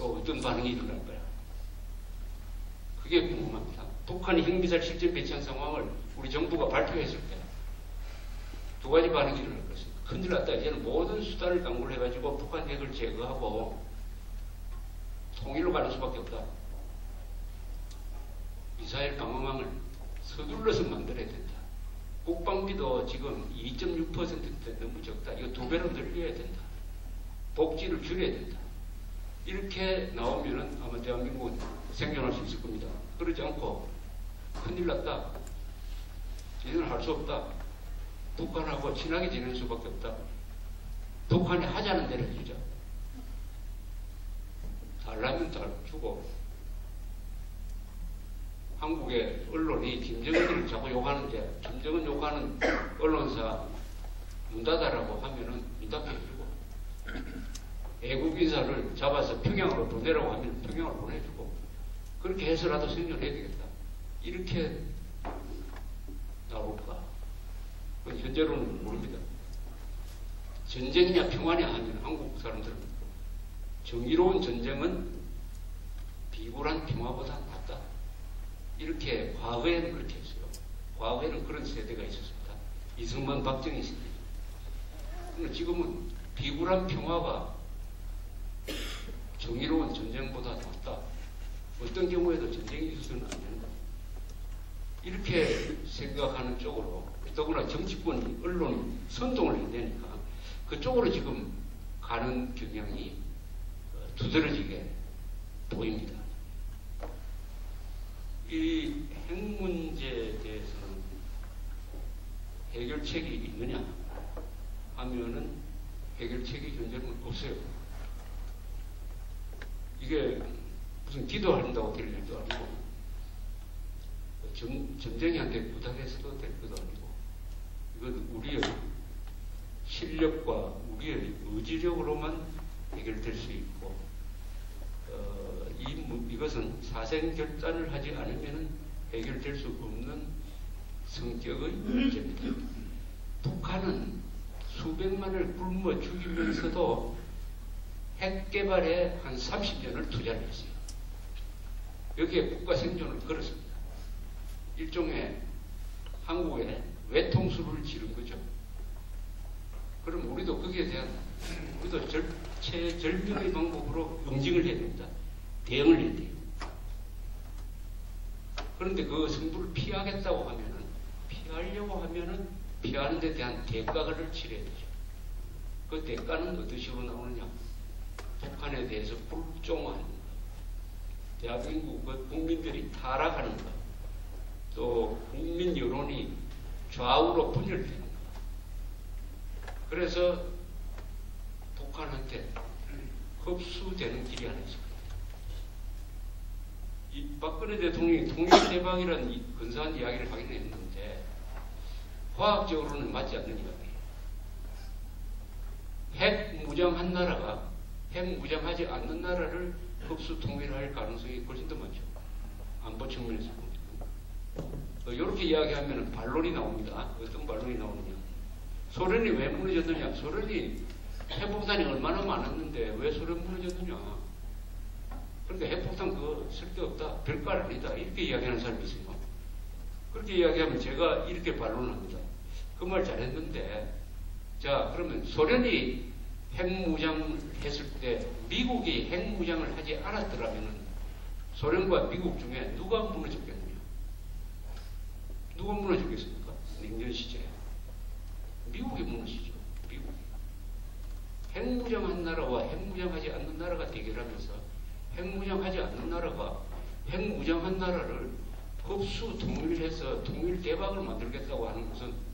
또 어떤 반응이 일어날 거야. 그게 궁금합니다. 북한이 핵미사일 실전 배치한 상황을 우리 정부가 발표했을 때 두 가지 반응이 일어날 것입니다. 큰일 났다. 이제는 모든 수단을 강구를 해가지고 북한 핵을 제거하고 통일로 가는 수밖에 없다. 미사일 방어망을 서둘러서 만들어야 된다. 국방비도 지금 2.6%인데 너무 적다. 이거 2배로 늘려야 된다. 복지를 줄여야 된다. 이렇게 나오면은 아마 대한민국은 생존할 수 있을 겁니다. 그러지 않고 큰일 났다. 이제는 할 수 없다. 북한하고 친하게 지낼 수밖에 없다. 북한이 하자는 대로 해주자. 달라면 잘 주고 한국의 언론이 김정은을 자꾸 욕하는데 김정은 욕하는 언론사 문 닫아라고 하면은 문 닫게 해주고 애국 인사를 잡아서 평양으로 보내라고 하면 평양으로 보내주고 그렇게 해서라도 생존해야 되겠다. 이렇게 나올까? 현재로는 모릅니다. 전쟁이냐 평화냐 하면 한국 사람들은 정의로운 전쟁은 비굴한 평화보다 낫다. 이렇게 과거에는 그렇게 했어요. 과거에는 그런 세대가 있었습니다. 이승만, 박정희 세대. 그런데 지금은 비굴한 평화가 정의로운 전쟁보다 낫다. 어떤 경우에도 전쟁이 있어서는 안 된다. 이렇게 생각하는 쪽으로 더구나 정치권이 언론이 선동을 해내니까 그쪽으로 지금 가는 경향이 두드러지게 보입니다. 이 핵 문제에 대해서는 해결책이 있느냐 하면은 해결책이 현재는 없어요. 이게 무슨 기도한다고 될 일도 아니고 점쟁이한테 부탁해서도 될 것도 아니고 이건 우리의 실력과 우리의 의지력으로만 해결될 수 있고 이것은 사생결단을 하지 않으면 해결될 수 없는 성격의 문제입니다. 북한은 수백만을 굶어 죽이면서도 핵 개발에 한 30년을 투자를 했어요. 여기에 국가 생존을 걸었습니다. 일종의 한국에 외통수를 지른 거죠. 그럼 우리도 거기에 대한 우리도 최절명의 방법으로 응징을 해야 됩니다. 대응을 해야 돼요. 그런데 그 승부를 피하려고 하면은 피하는 데 대한 대가를 치러야 되죠. 그 대가는 어떤 식으로 나오느냐? 북한에 대해서 불종하는 것, 대한민국 국민들이 타락하는 것, 또 국민 여론이 좌우로 분열되는 것. 그래서 북한한테 흡수되는 길이 하나 있습니다. 이 박근혜 대통령이 통일대박이라는 근사한 이야기를 하긴 했는데 과학적으로는 맞지 않는 이야기예요. 핵 무장한 나라가 핵 무장하지 않는 나라를 흡수 통일할 가능성이 훨씬 더 많죠. 안보 측면에서 보면. 이렇게 이야기하면 반론이 나옵니다. 어떤 반론이 나오느냐. 소련이 왜 무너졌느냐. 소련이 핵폭탄이 얼마나 많았는데 왜 소련 무너졌느냐. 그러니까 핵폭탄 그거 쓸데없다. 별거 아니다. 이렇게 이야기하는 사람이 있어요. 그렇게 이야기하면 제가 이렇게 반론을 합니다. 그 말 잘했는데 자 그러면 소련이 핵무장을 했을 때 미국이 핵무장을 하지 않았더라면 소련과 미국 중에 누가 무너졌겠느냐? 누가 무너졌겠습니까? 냉전 시제에. 미국이 무너지죠. 미국이. 핵무장한 나라와 핵무장하지 않는 나라가 대결하면서 핵무장하지 않는 나라가 핵무장한 나라를 흡수 통일해서 통일 대박을 만들겠다고 하는 것은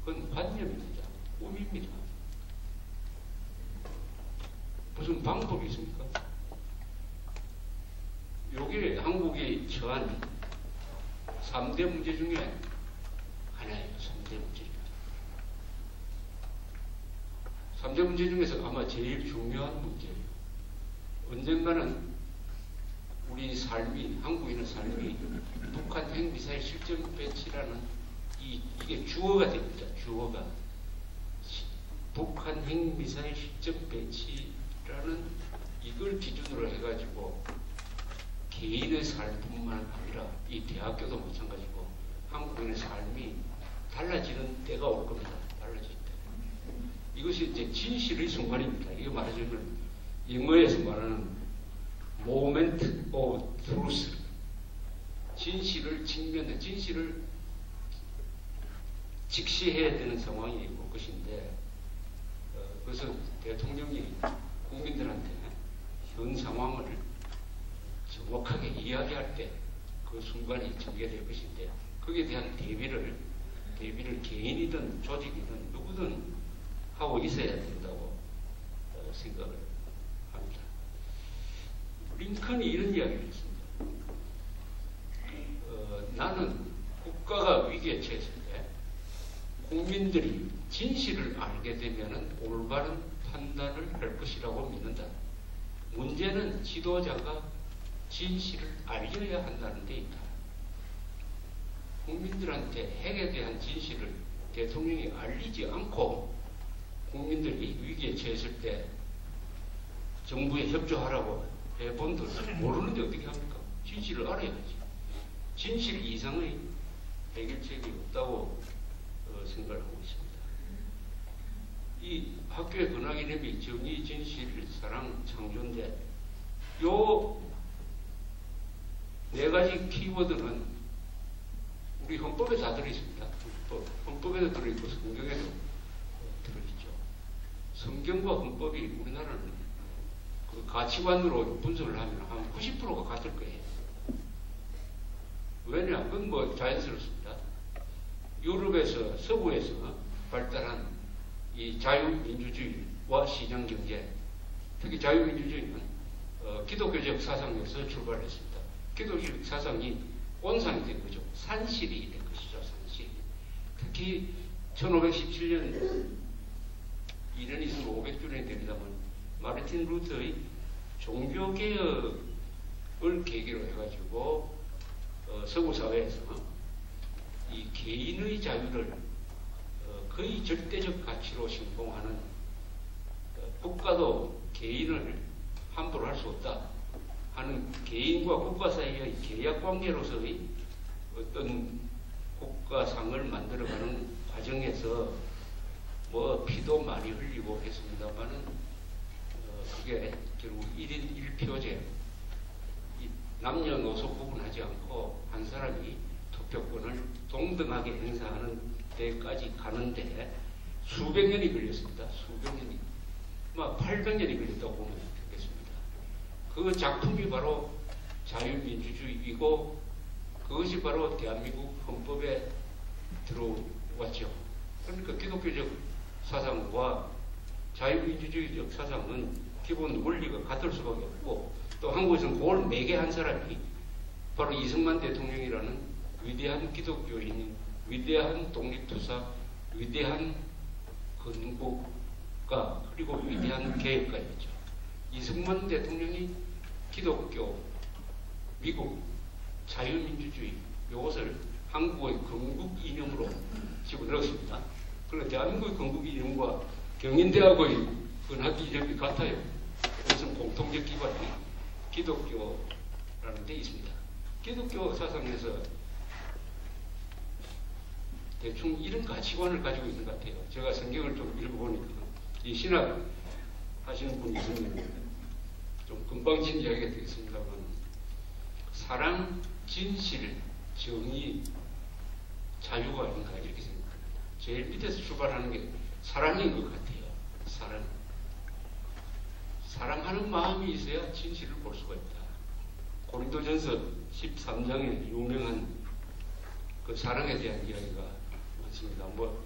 그건 관념입니다. 꿈입니다. 무슨 방법이 있습니까? 여기 한국이 처한 3대 문제 중에 하나예요. 3대 문제. 3대 문제 중에서 아마 제일 중요한 문제예요. 언젠가는 우리 삶이, 한국인의 삶이 북한 핵미사일 실전 배치라는 이게 주어가 됩니다. 주어가. 북한 핵미사일 실전 배치라는 이걸 기준으로 해가지고 개인의 삶뿐만 아니라 이 대학교도 마찬가지고 한국인의 삶이 달라지는 때가 올 겁니다. 달라질 때. 이것이 이제 진실의 순간입니다. 이거 말하자면 영어에서 말하는 moment of truth. 진실을 직면해, 진실을 직시해야 되는 상황이 올 것인데, 그래서 대통령이 국민들한테 현 상황을 정확하게 이야기할 때 그 순간이 전개될 것인데, 거기에 대한 대비를 개인이든 조직이든 누구든 하고 있어야 된다고 생각을 합니다. 링컨이 이런 이야기를 했습니다. 나는 국가가 위기에 처했을 때 국민들이 진실을 알게 되면 올바른 판단을 할 것이라고 믿는다. 문제는 지도자가 진실을 알려야 한다는 데 있다. 국민들한테 핵에 대한 진실을 대통령이 알리지 않고 국민들이 위기에 처했을 때 정부에 협조하라고 해본들 모르는데 어떻게 합니까? 진실을 알아야지. 진실 이상의 해결책이 없다고 생각하고 있습니다. 이 학교의 근학이념이 정의, 진실, 사랑, 창조인데 요 네 가지 키워드는 우리 헌법에 다 들어있습니다. 헌법에도 들어있고 성경에도 들어있죠. 성경과 헌법이 우리나라는 그 가치관으로 분석을 하면 한 90%가 같을 거예요. 왜냐? 그건 뭐 자연스럽습니다. 유럽에서 서구에서 발달한 이 자유민주주의와 시장경제, 특히 자유민주주의는 기독교적 사상에서 출발했습니다. 기독교적 사상이 온상이 된 거죠. 산실이 된 것이죠. 산실. 특히 1517년 2년이 있으면 500주년이 됩니다만 마르틴 루터의 종교개혁을 계기로 해가지고 서구 사회에서 이 개인의 자유를 거의 절대적 가치로 신봉하는 국가도 개인을 함부로 할 수 없다 하는 개인과 국가 사이의 계약 관계로서의 어떤 국가상을 만들어가는 과정에서 뭐 피도 많이 흘리고 했습니다만은 그게 결국 1인 1표제 남녀노소 구분하지 않고 한 사람이 투표권을 동등하게 행사하는 데까지 가는데 수백 년이 걸렸습니다. 수백 년이. 막 800년이 걸렸다고 보면 되겠습니다. 그 작품이 바로 자유민주주의이고 그것이 바로 대한민국 헌법에 들어왔죠. 그러니까 기독교적 사상과 자유민주주의적 사상은 기본 원리가 같을 수밖에 없고 또 한국에서는 그걸 매개한 사람이 바로 이승만 대통령이라는 위대한 기독교인, 위대한 독립투사, 위대한 건국가 그리고 위대한 개혁가였죠. 이승만 대통령이 기독교, 미국, 자유민주주의 이것을 한국의 건국 이념으로 집어넣었습니다. 그런데 대한민국의 건국 이념과 경인대학의 근학 이념이 같아요. 그것은 공통적 기반이 기독교라는 데 있습니다. 기독교 사상에서 대충 이런 가치관을 가지고 있는 것 같아요. 제가 성경을 좀 읽어보니까 이 신학 하시는 분이 있으면 좀 금방진 이야기가 되겠습니다만 사랑, 진실, 정의, 자유가 아닌가 이렇게 생각합니다. 제일 밑에서 출발하는 게 사랑인 것 같아요. 사랑. 사랑하는 마음이 있어야 진실을 볼 수가 있다. 고린도전서 13장에 유명한 그 사랑에 대한 이야기가 많습니다. 뭐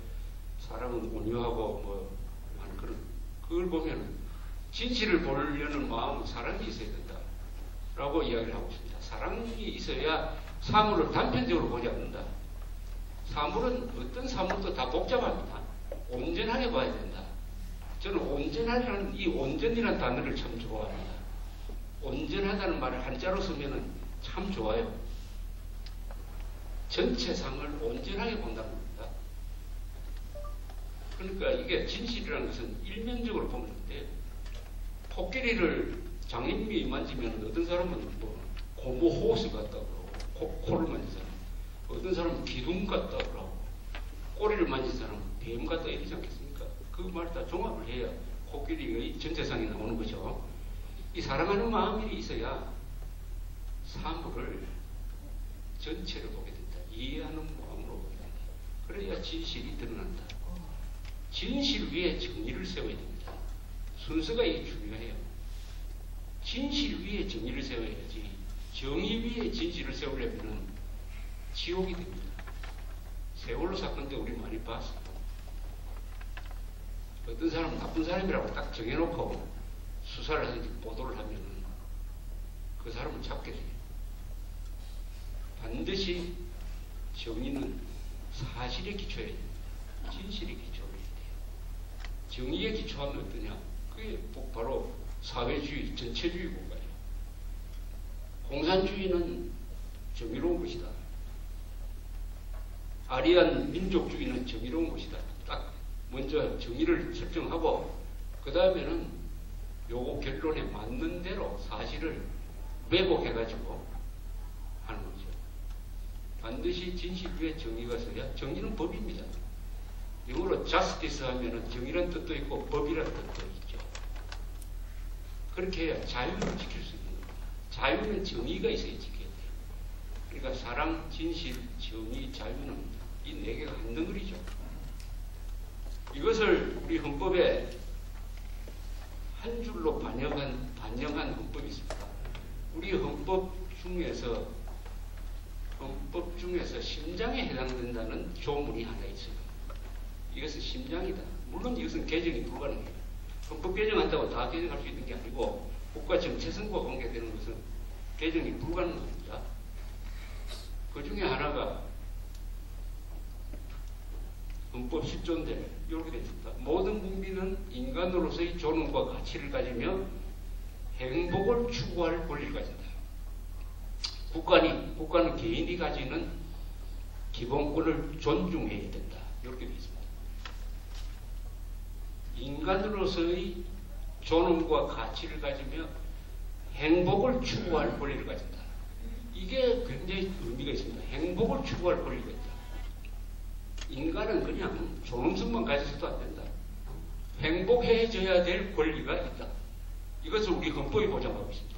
사랑은 온유하고 뭐 그런 그걸 보면 진실을 보려는 마음은 사랑이 있어야 된다라고 이야기를 하고 있습니다. 사랑이 있어야 사물을 단편적으로 보지 않는다. 사물은 어떤 사물도 다 복잡합니다. 온전하게 봐야 된다. 저는 온전하라는 이 온전이라는 단어를 참 좋아합니다. 온전하다는 말을 한자로 쓰면은 참 좋아요. 전체상을 온전하게 본다는 겁니다. 그러니까 이게 진실이라는 것은 일면적으로 보면 돼. 코끼리를 장님이 만지면 어떤 사람은 뭐 고무 호스 같다고 그러고 코를 만진 사람, 어떤 사람은 기둥 같다고 그러고 꼬리를 만진 사람은 뱀 같다 이러지 않겠습니까? 그 말 다 종합을 해야 코끼리의 전체상이 나오는 거죠. 이 사랑하는 마음이 있어야 사물을 전체로 보게 된다. 이해하는 마음으로 보게 된다. 그래야 진실이 드러난다. 진실 위에 정의를 세워야 됩니다. 순서가 이게 중요해요. 진실 위에 정의를 세워야지 정의 위에 진실을 세우려면 지옥이 됩니다. 세월호 사건 때 우리 많이 봤어요. 어떤 사람은 나쁜 사람이라고 딱 정해놓고 수사를 하든지 보도를 하면 그 사람을 잡게 돼요. 반드시 정의는 사실에 기초해야 돼요. 진실에 기초해야 돼요. 정의에 기초하면 어떠냐? 그게 바로 사회주의, 전체주의 국가예요. 공산주의는 정의로운 것이다. 아리안 민족주의는 정의로운 것이다. 딱 먼저 정의를 설정하고 그 다음에는 요거 결론에 맞는 대로 사실을 왜곡해가지고 하는 거죠. 반드시 진실 위에 정의가 서야 정의는 법입니다. 영어로 justice 하면은 정의란 뜻도 있고 법이란 뜻도 있죠. 그렇게 해야 자유를 지킬 수 있는 거예요. 자유는 정의가 있어야 지켜야 돼요. 그러니까 사랑, 진실, 정의, 자유는 이 네 개가 한 덩어리죠. 이것을 우리 헌법에 한 줄로 반영한 헌법이 있습니다. 우리 헌법 중에서 심장에 해당된다는 조문이 하나 있어요. 이것은 심장이다. 물론 이것은 개정이 불가능해요. 헌법 개정한다고 다 개정할 수 있는 게 아니고 국가 정체성과 관계되는 것은 개정이 불가능합니다. 그 중에 하나가 헌법 10조인데 이렇게 되어 있습니다. 모든 국민은 인간으로서의 존엄과 가치를 가지며 행복을 추구할 권리를 가진다. 국가는 개인이 가지는 기본권을 존중해야 된다. 이렇게 되어 있습니다. 인간으로서의 존엄과 가치를 가지며 행복을 추구할 권리를 가진다. 이게 굉장히 의미가 있습니다. 행복을 추구할 권리가 있다. 인간은 그냥 존엄성만 가져서도 안 된다. 행복해져야 될 권리가 있다. 이것을 우리 헌법이 보장하고 있습니다.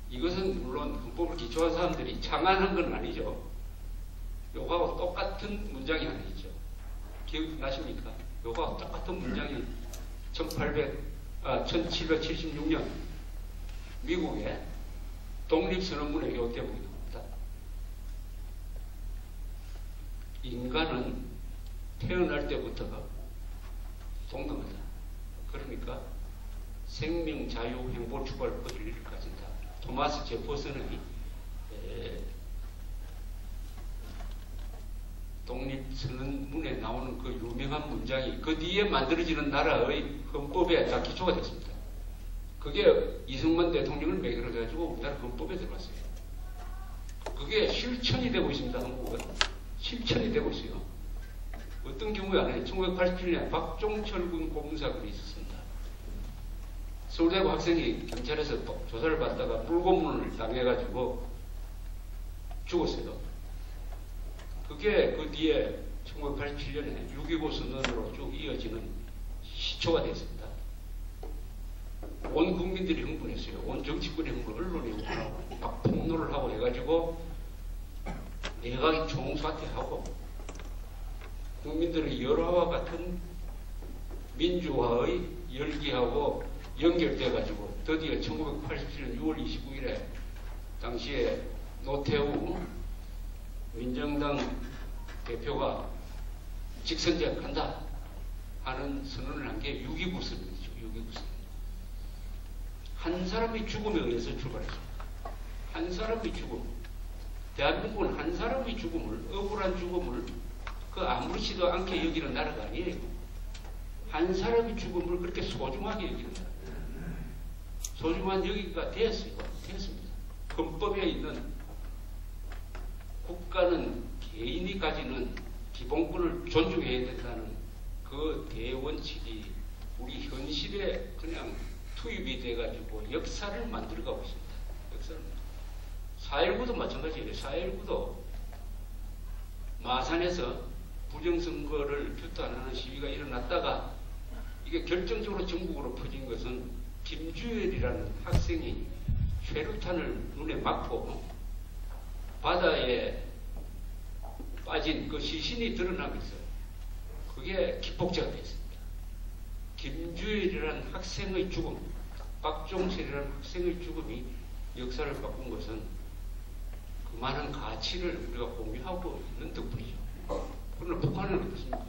이것은 물론 헌법을 기초한 사람들이 창안한 건 아니죠. 요거하고 똑같은 문장이 하나 있죠. 기억나십니까? 요거하고 똑같은 문장이 1776년 미국의 독립선언문에 요 대목이 나옵니다. 인간은 태어날 때부터가 동등하다. 그러니까 생명, 자유, 행복 추구할 권리를 가진다. 토마스 제퍼슨의 독립선언문에 나오는 그 유명한 문장이 그 뒤에 만들어지는 나라의 헌법에 다 기초가 됐습니다. 그게 이승만 대통령을 매개로 해가지고 우리나라 헌법에 들어갔어요. 그게 실천이 되고 있습니다. 한국은. 실천이 되고 있어요. 어떤 경우에 안 해요. 1987년에 박종철 군 고문사건이 있었습니다. 서울대학교 학생이 경찰에서 조사를 받다가 물고문을 당해가지고 죽었어요. 그게 그 뒤에 1987년에 6.25 선언으로 쭉 이어지는 시초가 됐습니다. 온 국민들이 흥분했어요. 온 정치권이 흥분, 언론이 흥분하고 막 폭로를 하고 해가지고 내각이 총사퇴하고 국민들의 열화와 같은 민주화의 열기하고 연결돼가지고 드디어 1987년 6월 29일에 당시에 노태우 민정당 대표가 직선제압한다 하는 선언을 한 게 6.29 선언이죠. 6.29 선언. 한 사람의 죽음에 의해서 출발했습니다. 한 사람의 죽음. 대한민국은 한 사람의 죽음을, 억울한 죽음을 그 아무렇지도 않게 여기는 나라가 아니에요. 한 사람의 죽음을 그렇게 소중하게 여기는 나라. 소중한 여기가 되었습니다. 헌법에 있는 국가는 개인이 가지는 기본권을 존중해야 된다는 그 대원칙이 우리 현실에 그냥 투입이 돼가지고 역사를 만들어가고 있습니다. 역사를. 4.19도 마찬가지예요. 4.19도 마산에서 부정선거를 규탄하는 시위가 일어났다가 이게 결정적으로 전국으로 퍼진 것은 김주열이라는 학생이 최루탄을 눈에 맞고 바다에 빠진 그 시신이 드러나면서 그게 기폭제가 됐습니다. 김주열이라는 학생의 죽음, 박종철이라는 학생의 죽음이 역사를 바꾼 것은 그 많은 가치를 우리가 공유하고 있는 덕분이죠. 그러나 북한은 어떻습니까?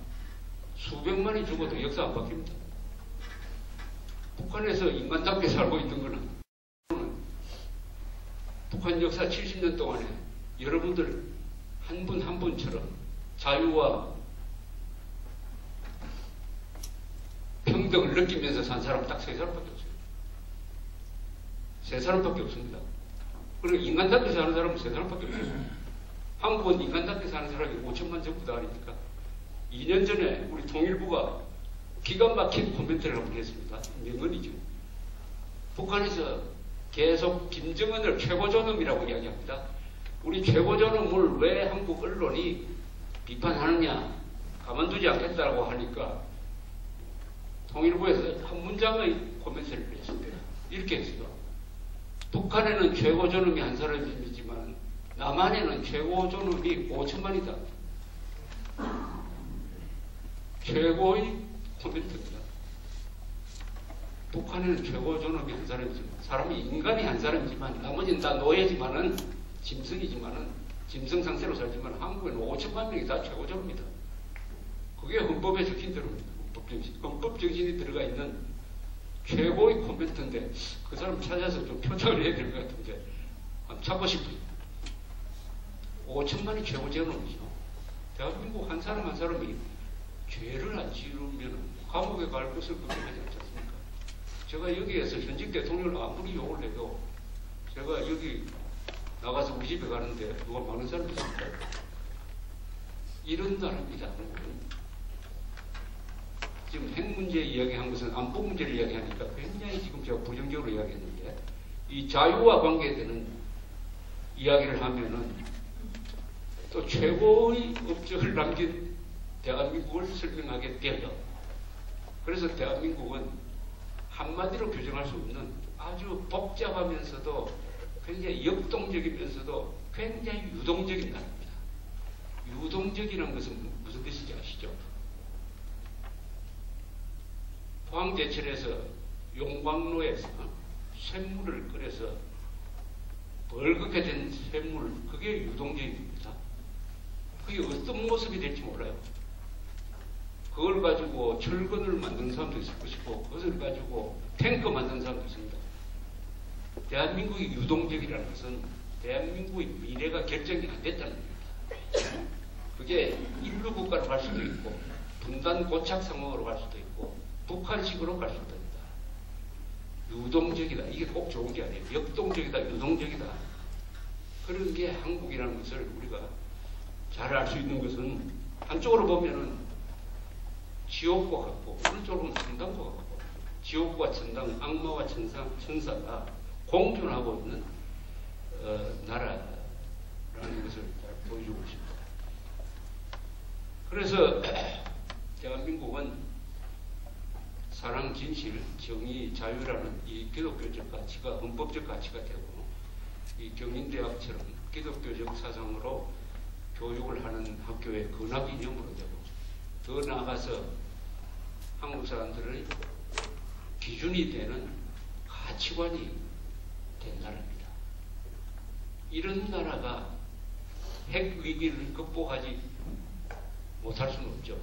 수백만이 죽어도 역사 안 바뀝니다. 북한에서 인간답게 살고 있는 것은 북한 역사 70년 동안에 여러분들 한 분 한 분처럼 자유와 평 평등을 느끼면서 산 사람 딱 3사람밖에 없어요. 3사람밖에 없습니다. 그리고 인간답게 사는 사람은 3사람밖에 없어요. 한국은 인간답게 사는 사람이 5천만 전부 다 아닙니까? 2년 전에 우리 통일부가 기가 막힌 코멘트를 한번 했습니다. 명언이죠. 북한에서 계속 김정은을 최고존엄이라고 이야기합니다. 우리 최고존엄을 왜 한국 언론이 비판하느냐, 가만두지 않겠다고 하니까 통일부에서 한 문장의 코멘트를 했습니다. 이렇게 했어요. 북한에는 최고존엄이 한 사람이지만 남한에는 최고존엄이 5천만이다. 최고의 코멘트입니다. 북한에는 최고존엄이 한 사람이지만, 사람이 인간이 한 사람이지만 나머지는 다 노예지만은 짐승이지만은 짐승 상태로 살지만 한국에는 5천만 명이 다 최고존엄이다. 그게 헌법에 적힌 대로입니다. 헌법 정신이 들어가 있는 최고의 코멘트인데 그 사람 찾아서 좀 표창을 해야 될 것 같은데 한번 찾고 싶어요. 5천만이 최고존엄이죠. 대한민국 한 사람 한 사람이 죄를 안 지르면 감옥에 갈 것을 걱정하지 않지 않습니까? 제가 여기에서 현직 대통령을 아무리 욕을 해도 제가 여기 나가서 우리 집에 가는데 누가 많은 사람이 있습니까? 이런 나라입니다. 지금 핵 문제 이야기한 것은 안보 문제를 이야기하니까 굉장히 지금 제가 부정적으로 이야기했는데 이 자유와 관계되는 이야기를 하면은 또 최고의 업적을 남긴 대한민국을 설명하게 되죠. 그래서 대한민국은 한마디로 규정할 수 없는 아주 복잡하면서도 굉장히 역동적이면서도 굉장히 유동적인 나라입니다. 유동적이라는 것은 무슨 뜻인지 아시죠? 포항제철에서 용광로에서 샘물을 끓여서 벌겋게 된 샘물, 그게 유동적입니다. 그게 어떤 모습이 될지 몰라요. 그걸 가지고 철근을 만드는 사람도 있을 것이고 그것을 가지고 탱크 만드는 사람도 있습니다. 대한민국이 유동적이라는 것은 대한민국의 미래가 결정이 안 됐다는 겁니다. 그게 인류 국가로 갈 수도 있고 분단 고착 상황으로 갈 수도 있고 북한식으로 갈 수도 있다. 유동적이다. 이게 꼭 좋은 게 아니에요. 역동적이다. 유동적이다. 그런 게 한국이라는 것을 우리가 잘 알 수 있는 것은 한쪽으로 보면은 지옥과 같고 오른쪽으로 보면 천당과 같고 지옥과 천당, 악마와 천사가 공존하고 있는 나라라는 것을 잘 보여주고 싶습니다. 그래서 대한민국은 사랑, 진실, 정의, 자유라는 이 기독교적 가치가 헌법적 가치가 되고 이 경인대학처럼 기독교적 사상으로 교육을 하는 학교의 근학 이념으로 되고 더 나아가서 한국 사람들의 기준이 되는 가치관이 된 나라입니다. 이런 나라가 핵 위기를 극복하지 못할 수는 없죠.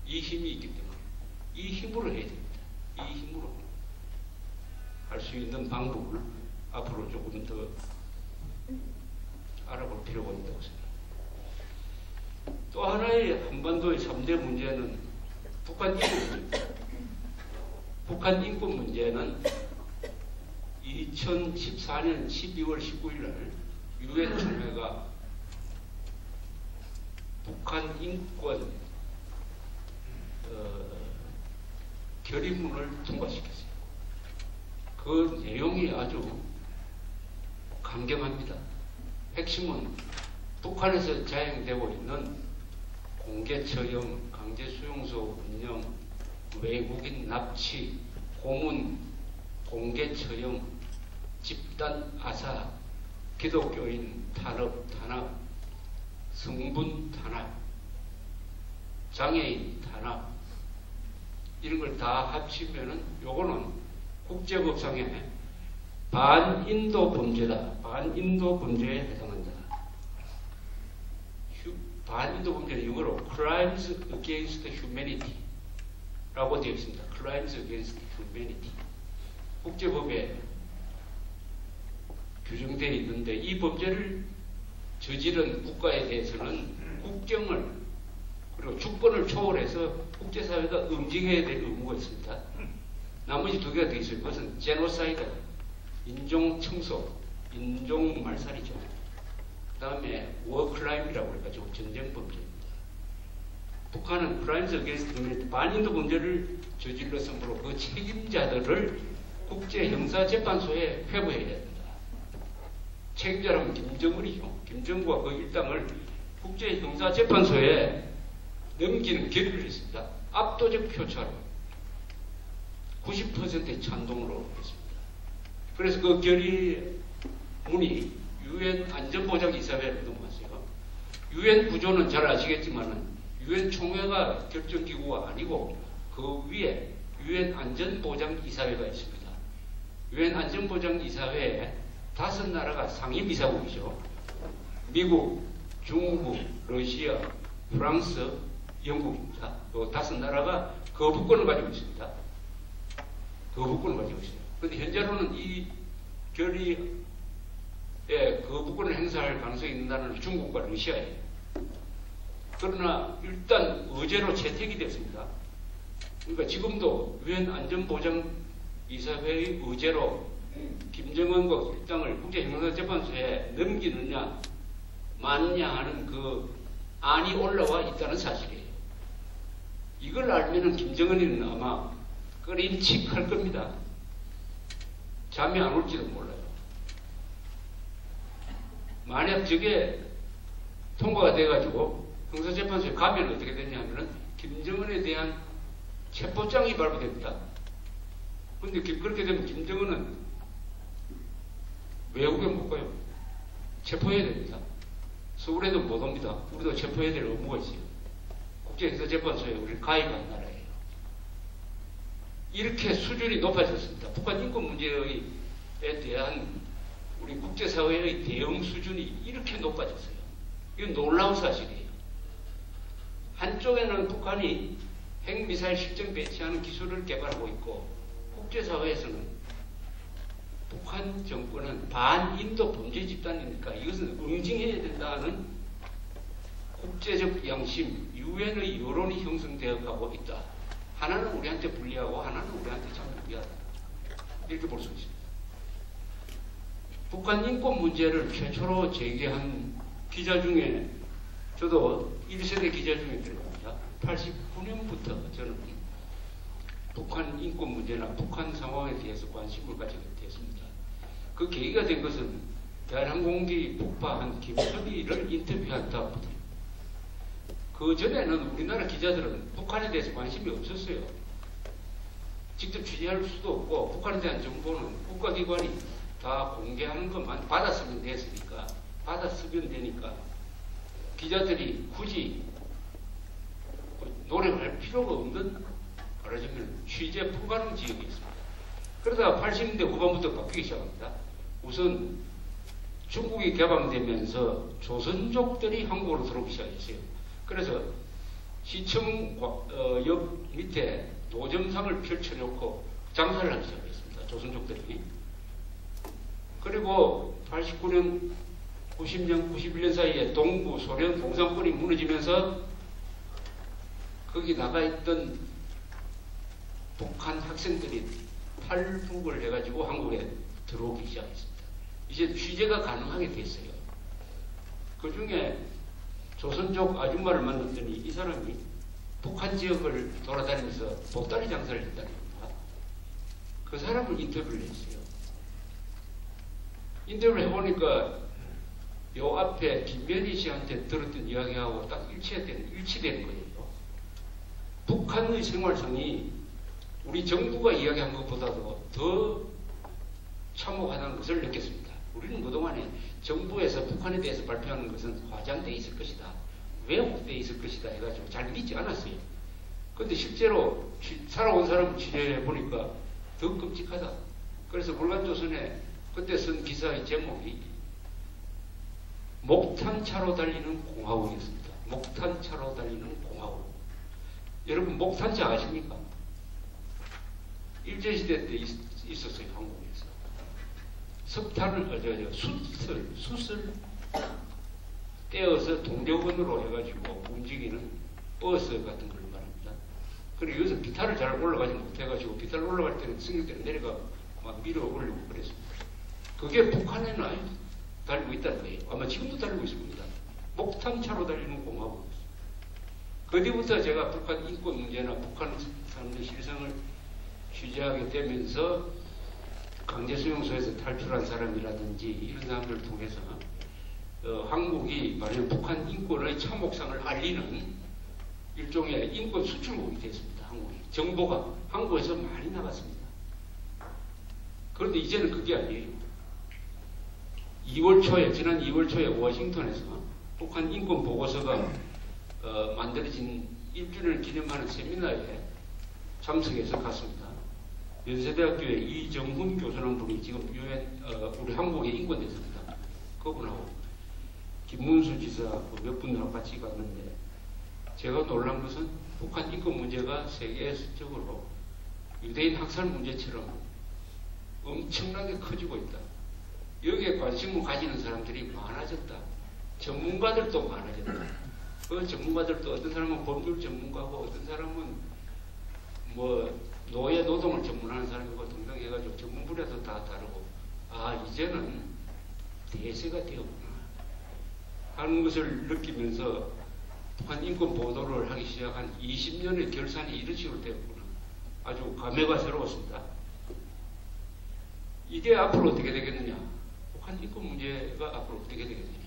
이 힘이 있기 때문에 이 힘으로 해야 됩니다. 이 힘으로 할 수 있는 방법을 앞으로 조금 더 알아볼 필요가 있다고 생각합니다. 또 하나의 한반도의 3대 문제는 북한 인권 문제입니다. 북한 인권 문제는 2014년 12월 19일 날 유엔 총회가 북한 인권 결의문을 통과시켰어요. 그 내용이 아주 강경합니다. 핵심은 북한에서 자행되고 있는 공개처형, 강제수용소 운영, 외국인 납치, 고문, 공개처형, 집단 아사, 기독교인 탄압, 성분 탄압, 장애인 탄압, 이런 걸 다 합치면은 요거는 국제법상에 반인도 범죄다. 반인도 범죄에 해당한다. 반인도 범죄는 영어로 crimes against humanity 라고 되어 있습니다. crimes against humanity. 국제법에 규정되어 있는데 이 범죄를 저지른 국가에 대해서는 그리고 주권을 초월해서 국제사회가 움직여야 될 의무가 있습니다. 나머지 두 개가 더 있어요. 그것은 제노사이드, 인종 청소, 인종 말살이죠. 그 다음에 워크라임이라고 해가지고 전쟁 범죄입니다. 북한은 크라임스 어게인스트 휴머니티 반인도 범죄를 저질렀으므로 그 책임자들을 국제형사재판소에 회부해야 됩니다. 책임자라면 김정은이죠. 김정은과 그 일당을 국제형사재판소에 넘기는 결의를 했습니다. 압도적 표차로 90%의 찬동으로 했습니다. 그래서 그 결의문이 UN 안전보장이사회로 넘어갔어요. UN 구조는 잘 아시겠지만 UN 총회가 결정기구가 아니고 그 위에 UN 안전보장이사회가 있습니다. UN 안전보장이사회에 5나라가 상임이사국이죠. 미국, 중국, 러시아, 프랑스, 영국입니다. 또 5나라가 거부권을 가지고 있습니다. 거부권을 가지고 있어요. 그런데 현재로는 이 결의에 거부권을 행사할 가능성이 있는 나라는 중국과 러시아예요. 그러나 일단 의제로 채택이 됐습니다. 그러니까 지금도 UN 안전보장이사회의 의제로 김정은과 일당을 국제형사재판소에 넘기느냐 마느냐 하는 그 안이 올라와 있다는 사실이에요. 이걸 알면은 김정은이는 아마 그걸 인식할 겁니다. 잠이 안 올지도 몰라요. 만약 저게 통과가 돼가지고 형사재판소에 가면 어떻게 되냐 하면은 김정은에 대한 체포장이 발부됩니다. 근데 그렇게 되면 김정은은 외국에 못 가요. 체포해야 됩니다. 서울에도 못 옵니다. 우리도 체포해야 될 의무가 있어요. 국제형사재판소에 우리 가입한 나라예요. 이렇게 수준이 높아졌습니다. 북한 인권 문제에 대한 우리 국제사회의 대응 수준이 이렇게 높아졌어요. 이건 놀라운 사실이에요. 한쪽에는 북한이 핵미사일 실전 배치하는 기술을 개발하고 있고 국제사회에서는 북한 정권은 반인도 범죄 집단이니까 이것은 응징해야 된다는 국제적 양심, 유엔의 여론이 형성되어 가고 있다. 하나는 우리한테 불리하고 하나는 우리한테 참 유리하다. 이렇게 볼 수 있습니다. 북한 인권 문제를 최초로 제기한 기자 중에 저도 1세대 기자 중에 들어갑니다. 89년부터 저는 북한 인권 문제나 북한 상황에 대해서 관심을 가지게 됐습니다. 그 계기가 된 것은 대한항공기 폭파한 김선희를 인터뷰한 다음부터. 그 전에는 우리나라 기자들은 북한에 대해서 관심이 없었어요. 직접 취재할 수도 없고 북한에 대한 정보는 국가기관이 다 공개하는 것만 받았으면 됐으니까 받았으면 되니까 기자들이 굳이 노력을 할 필요가 없는 말하자면 취재 불가능 지역이 있습니다. 그러다가 80년대 후반부터 바뀌기 시작합니다. 우선 중국이 개방되면서 조선족들이 한국으로 들어오기 시작했어요. 그래서 시청 옆 밑에 노점상을 펼쳐놓고 장사를 하기 시작했습니다. 조선족들이. 그리고 89년, 90년, 91년 사이에 동부 소련 공산권이 무너지면서 거기 나가 있던 북한 학생들이 탈북을 해가지고 한국에 들어오기 시작했습니다. 이제 취재가 가능하게 됐어요. 그 중에 조선족 아줌마를 만났더니 이 사람이 북한 지역을 돌아다니면서 보따리 장사를 했다는 겁니다. 그 사람을 인터뷰를 했어요. 인터뷰를 해보니까 요 앞에 김변희 씨한테 들었던 이야기하고 딱 일치되는 거예요. 북한의 생활상이 우리 정부가 이야기한 것보다도 더 참혹하다는 것을 느꼈습니다. 우리는 그동안에 정부에서 북한에 대해서 발표하는 것은 화장되어 있을 것이다, 왜곡되어 있을 것이다 해가지고 잘 믿지 않았어요. 그런데 실제로 살아온 사람을 취재해 보니까 더 끔찍하다. 그래서 물간조선에 그때 쓴 기사의 제목이 목탄차로 달리는 공화국이었습니다. 목탄차로 달리는 공화국. 여러분 목탄차 아십니까? 일제시대 때 있었어요. 한국에서. 석탄을, 숯을 떼어서 동력원으로 해가지고 움직이는 버스 같은 걸 말합니다. 그리고 여기서 비탈을 잘 올라가지 못해가지고 비탈 올라갈 때는 승객들이 내려가 막 밀어 올리고 그랬습니다. 그게 북한에는 아주 달리고 있다는 거예요. 아마 지금도 달리고 있습니다. 목탕차로 달리는 공화국. 그 뒤부터 제가 북한 인권 문제나 북한 사람들 실상을 취재하게 되면서 강제수용소에서 탈출한 사람이라든지 이런 사람들을 통해서 한국이 말하자면 북한 인권의 참혹상을 알리는 일종의 인권 수출국이 됐습니다. 한국이. 정보가 한국에서 많이 나갔습니다. 그런데 이제는 그게 아니에요. 2월 초에, 지난 2월 초에 워싱턴에서 북한 인권 보고서가 만들어진 1주년을 기념하는 세미나에 참석해서 갔습니다. 연세대학교의 이정훈 교수라는 분이 지금 우리 한국의 인권대사입니다. 그분하고 김문수 지사하고 몇 분하고 같이 갔는데 제가 놀란 것은 북한 인권 문제가 세계적으로 유대인 학살 문제처럼 엄청나게 커지고 있다. 여기에 관심을 가지는 사람들이 많아졌다. 전문가들도 많아졌다. 그 전문가들도 어떤 사람은 법률 전문가고 어떤 사람은 뭐 노예 노동을 전문하는 사람이고 등등 해가지고 전문 분야도 다 다르고 이제는 대세가 되었구나 하는 것을 느끼면서 북한 인권 보도를 하기 시작한 20년의 결산이 이런 식으로 되었구나. 아주 감회가 새로웠습니다. 이게 앞으로 어떻게 되겠느냐? 북한 인권 문제가 앞으로 어떻게 되겠느냐?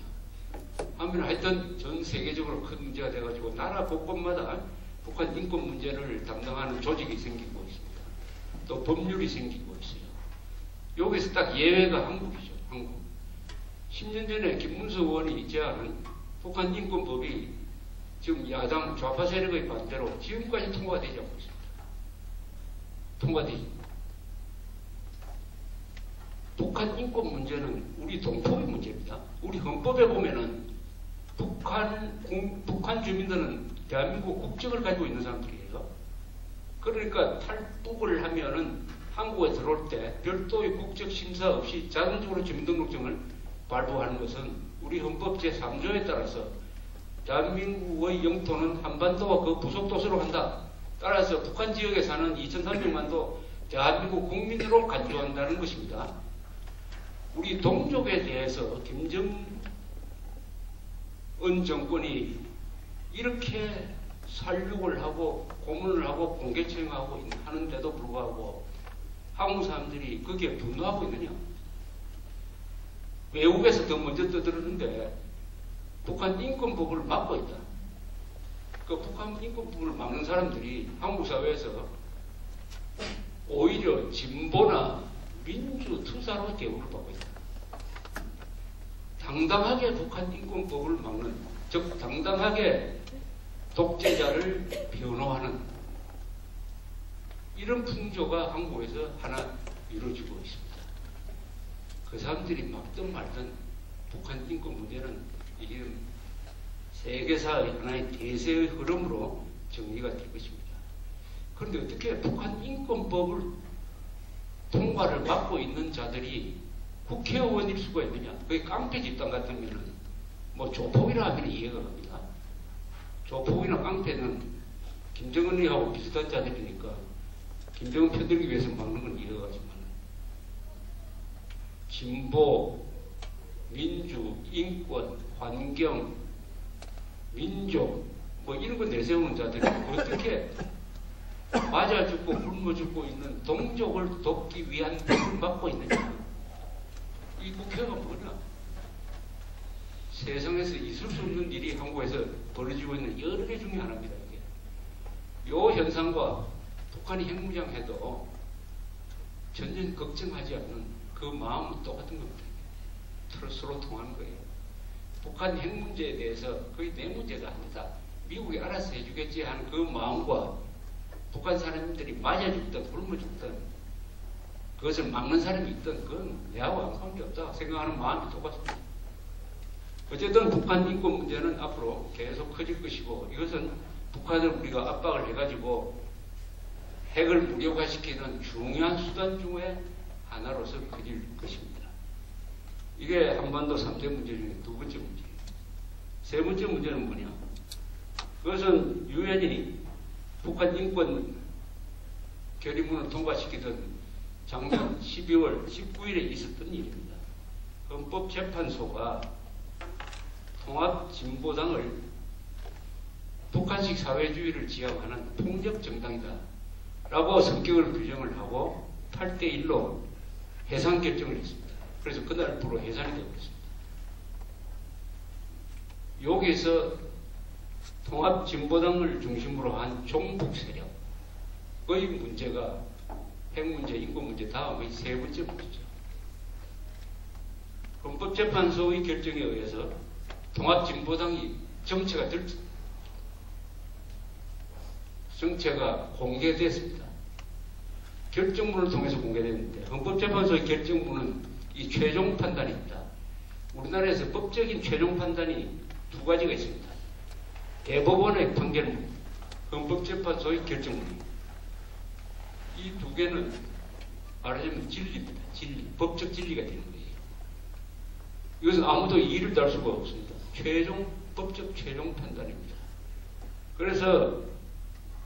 하면 하여튼 전 세계적으로 큰 문제가 돼가지고 나라 곳곳마다 북한 인권 문제를 담당하는 조직이 생기고 있습니다. 또 법률이 생기고 있어요. 여기서 딱 예외가 한국이죠. 한국. 10년 전에 김문수 의원이 제안한 북한 인권법이 지금 야당 좌파 세력의 반대로 지금까지 통과가 되지 않고 있습니다. 통과되지. 북한 인권 문제는 우리 동포의 문제입니다. 우리 헌법에 보면은 북한 주민들은 대한민국 국적을 가지고 있는 사람들이에요. 그러니까 탈북을 하면은 한국에 들어올 때 별도의 국적 심사 없이 자동적으로 주민등록증을 발부하는 것은 우리 헌법 제3조에 따라서 대한민국의 영토는 한반도와 그 부속도서로 한다. 따라서 북한 지역에 사는 2,300만도 대한민국 국민으로 간주한다는 것입니다. 우리 동족에 대해서 김정은 정권이 이렇게 살육을 하고 고문을 하고 공개처형하고 하는데도 불구하고 한국 사람들이 거기에 분노하고 있느냐? 외국에서 더 먼저 떠들었는데 북한 인권법을 막고 있다. 그 북한 인권법을 막는 사람들이 한국 사회에서 오히려 진보나 민주 투사로 대우를 받고 있다. 당당하게 북한 인권법을 막는, 즉 당당하게 독재자를 변호하는 이런 풍조가 한국에서 하나 이루어지고 있습니다. 그 사람들이 막든 말든 북한 인권 문제는 이게 세계사의 하나의 대세의 흐름으로 정리가 될 것입니다. 그런데 어떻게 북한 인권법을 통과를 막고 있는 자들이 국회의원일 수가 있느냐? 거의 깡패 집단 같으면은 뭐 조폭이라 하면 이해가 갑니다. 조폭이나 깡패는 김정은이하고 비슷한 자들이니까 김정은 편들기 위해서 막는 건 이해가 가지만 진보, 민주, 인권, 환경, 민족 뭐 이런 거 내세우는 자들이 어떻게 맞아 죽고 굶어 죽고 있는 동족을 돕기 위한 법을 막고 있느냐? 이 국회가 뭐냐? 세상에서 있을 수 없는 일이 한국에서 벌어지고 있는 여러 개 중에 하나입니다. 이게. 요 현상과 북한이 핵무장해도 전혀 걱정하지 않는 그 마음은 똑같은 겁니다. 서로 통하는 거예요. 북한 핵 문제에 대해서 거의 내 문제가 아니다. 미국이 알아서 해주겠지 하는 그 마음과 북한 사람들이 맞아 죽든 굶어 죽든 그것을 막는 사람이 있든 그건 내하고 아무 관계 없다 생각하는 마음이 똑같습니다. 어쨌든 북한 인권 문제는 앞으로 계속 커질 것이고 이것은 북한을 우리가 압박을 해가지고 핵을 무력화시키는 중요한 수단 중에 하나로서 커질 것입니다. 이게 한반도 3대 문제 중에 두 번째 문제예요. 세 번째 문제는 뭐냐? 그것은 유엔이 북한 인권 결의문을 통과시키던 작년 12월 19일에 있었던 일입니다. 헌법재판소가 통합진보당을 북한식 사회주의를 지향하는 폭력정당이다 라고 성격을 규정을 하고 8대1로 해산 결정을 했습니다. 그래서 그날부로 해산이 되어버렸습니다. 여기에서 통합진보당을 중심으로 한 종북 세력의 문제가 핵 문제, 인권 문제 다음의 세 번째 문제죠. 헌법재판소의 결정에 의해서 통합진보당이 정체가 공개됐습니다. 결정문을 통해서 공개됐는데 헌법재판소의 결정문은 이 최종 판단입니다. 우리나라에서 법적인 최종 판단이 두 가지가 있습니다. 대법원의 판결문, 헌법재판소의 결정문. 이 두 개는 말하자면 진리입니다. 진리, 법적 진리가 되는 거예요. 이것은 아무도 이의를 달 수가 없습니다. 법적 최종 판단입니다. 그래서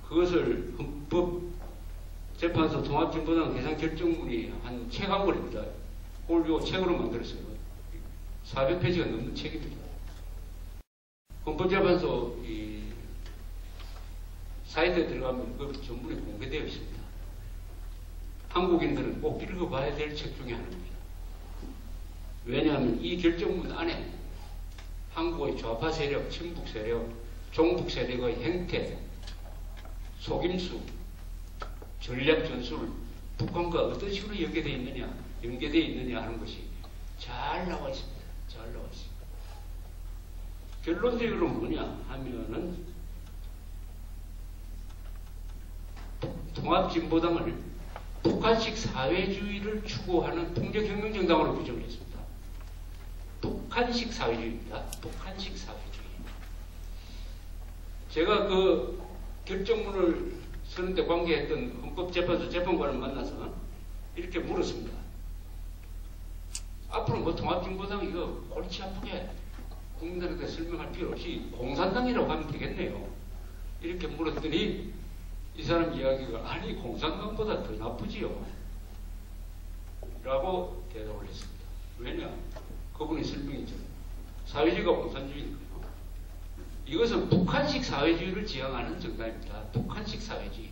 그것을 헌법재판소 통합진보당 해산 결정문이 한 책 한 권입니다. 그걸 요 책으로 만들었어요. 400페이지가 넘는 책입니다. 헌법재판소 이 사이트에 들어가면 그 전문이 공개되어 있습니다. 한국인들은 꼭 읽어봐야 될 책 중에 하나입니다. 왜냐하면 이 결정문 안에 한국의 좌파 세력, 친북 세력, 종북 세력의 행태, 속임수, 전략 전술, 북한과 어떤 식으로 연계되어 있느냐 하는 것이 잘 나와 있습니다. 잘 나와 있습니다. 결론적으로 뭐냐 하면은 통합진보당을 북한식 사회주의를 추구하는 폭력혁명정당으로 규정을 했습니다. 북한식 사회주의입니다. 북한식 사회주의. 제가 그 결정문을 쓰는데 관계했던 헌법재판소 재판관을 만나서 이렇게 물었습니다. 앞으로 뭐 통합진보당 이거 골치 아프게 국민들한테 설명할 필요 없이 공산당이라고 하면 되겠네요. 이렇게 물었더니 이 사람 이야기가 아니 공산당보다 더 나쁘지요 라고 대답을 했습니다. 왜냐? 그분이 설명했죠. 사회주의가 공산주의니까요. 이것은 북한식 사회주의를 지향하는 정당입니다. 북한식 사회주의.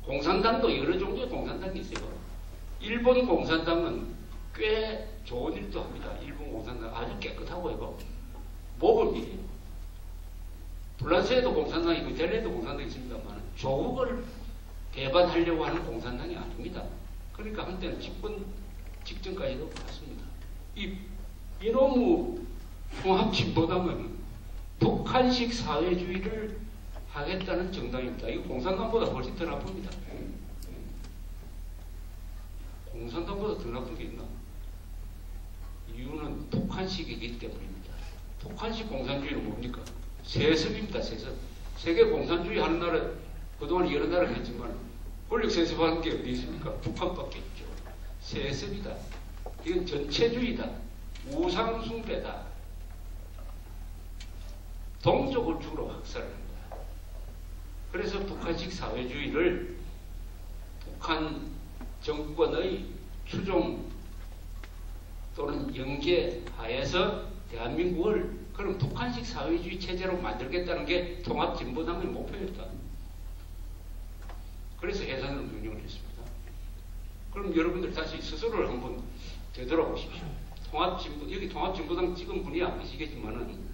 공산당도 여러 종류의 공산당이 있어요. 일본 공산당은 꽤 좋은 일도 합니다. 일본 공산당 아주 깨끗하고요. 모범이에요. 프랑스에도 공산당이 있고 델레도 공산당이 있습니다만 조국을 개반하려고 하는 공산당이 아닙니다. 그러니까 한때는 집권 직전까지도 갔습니다. 이놈의 통합진보당은 북한식 사회주의를 하겠다는 정당입니다. 이거 공산당보다 훨씬 더 나쁩니다. 공산당보다 더 나쁜 게 있나? 이유는 북한식이기 때문입니다. 북한식 공산주의는 뭡니까? 세습입니다. 세습. 세계 공산주의 하는 나라 그동안 여러 나라가 했지만 권력 세습하는 게 어디 있습니까? 북한밖에 없죠. 세습이다. 이건 전체주의다. 우상숭배다. 동족을 주로 학살을 합니다. 그래서 북한식 사회주의를 북한 정권의 추종 또는 영계 하에서 대한민국을 그런 북한식 사회주의 체제로 만들겠다는 게 통합진보당의 목표였다. 그래서 해산을 명령을 했습니다. 그럼 여러분들 다시 스스로를 한번 되돌아보십시오. 여기 통합진보당 찍은 분이 안 계시겠지만은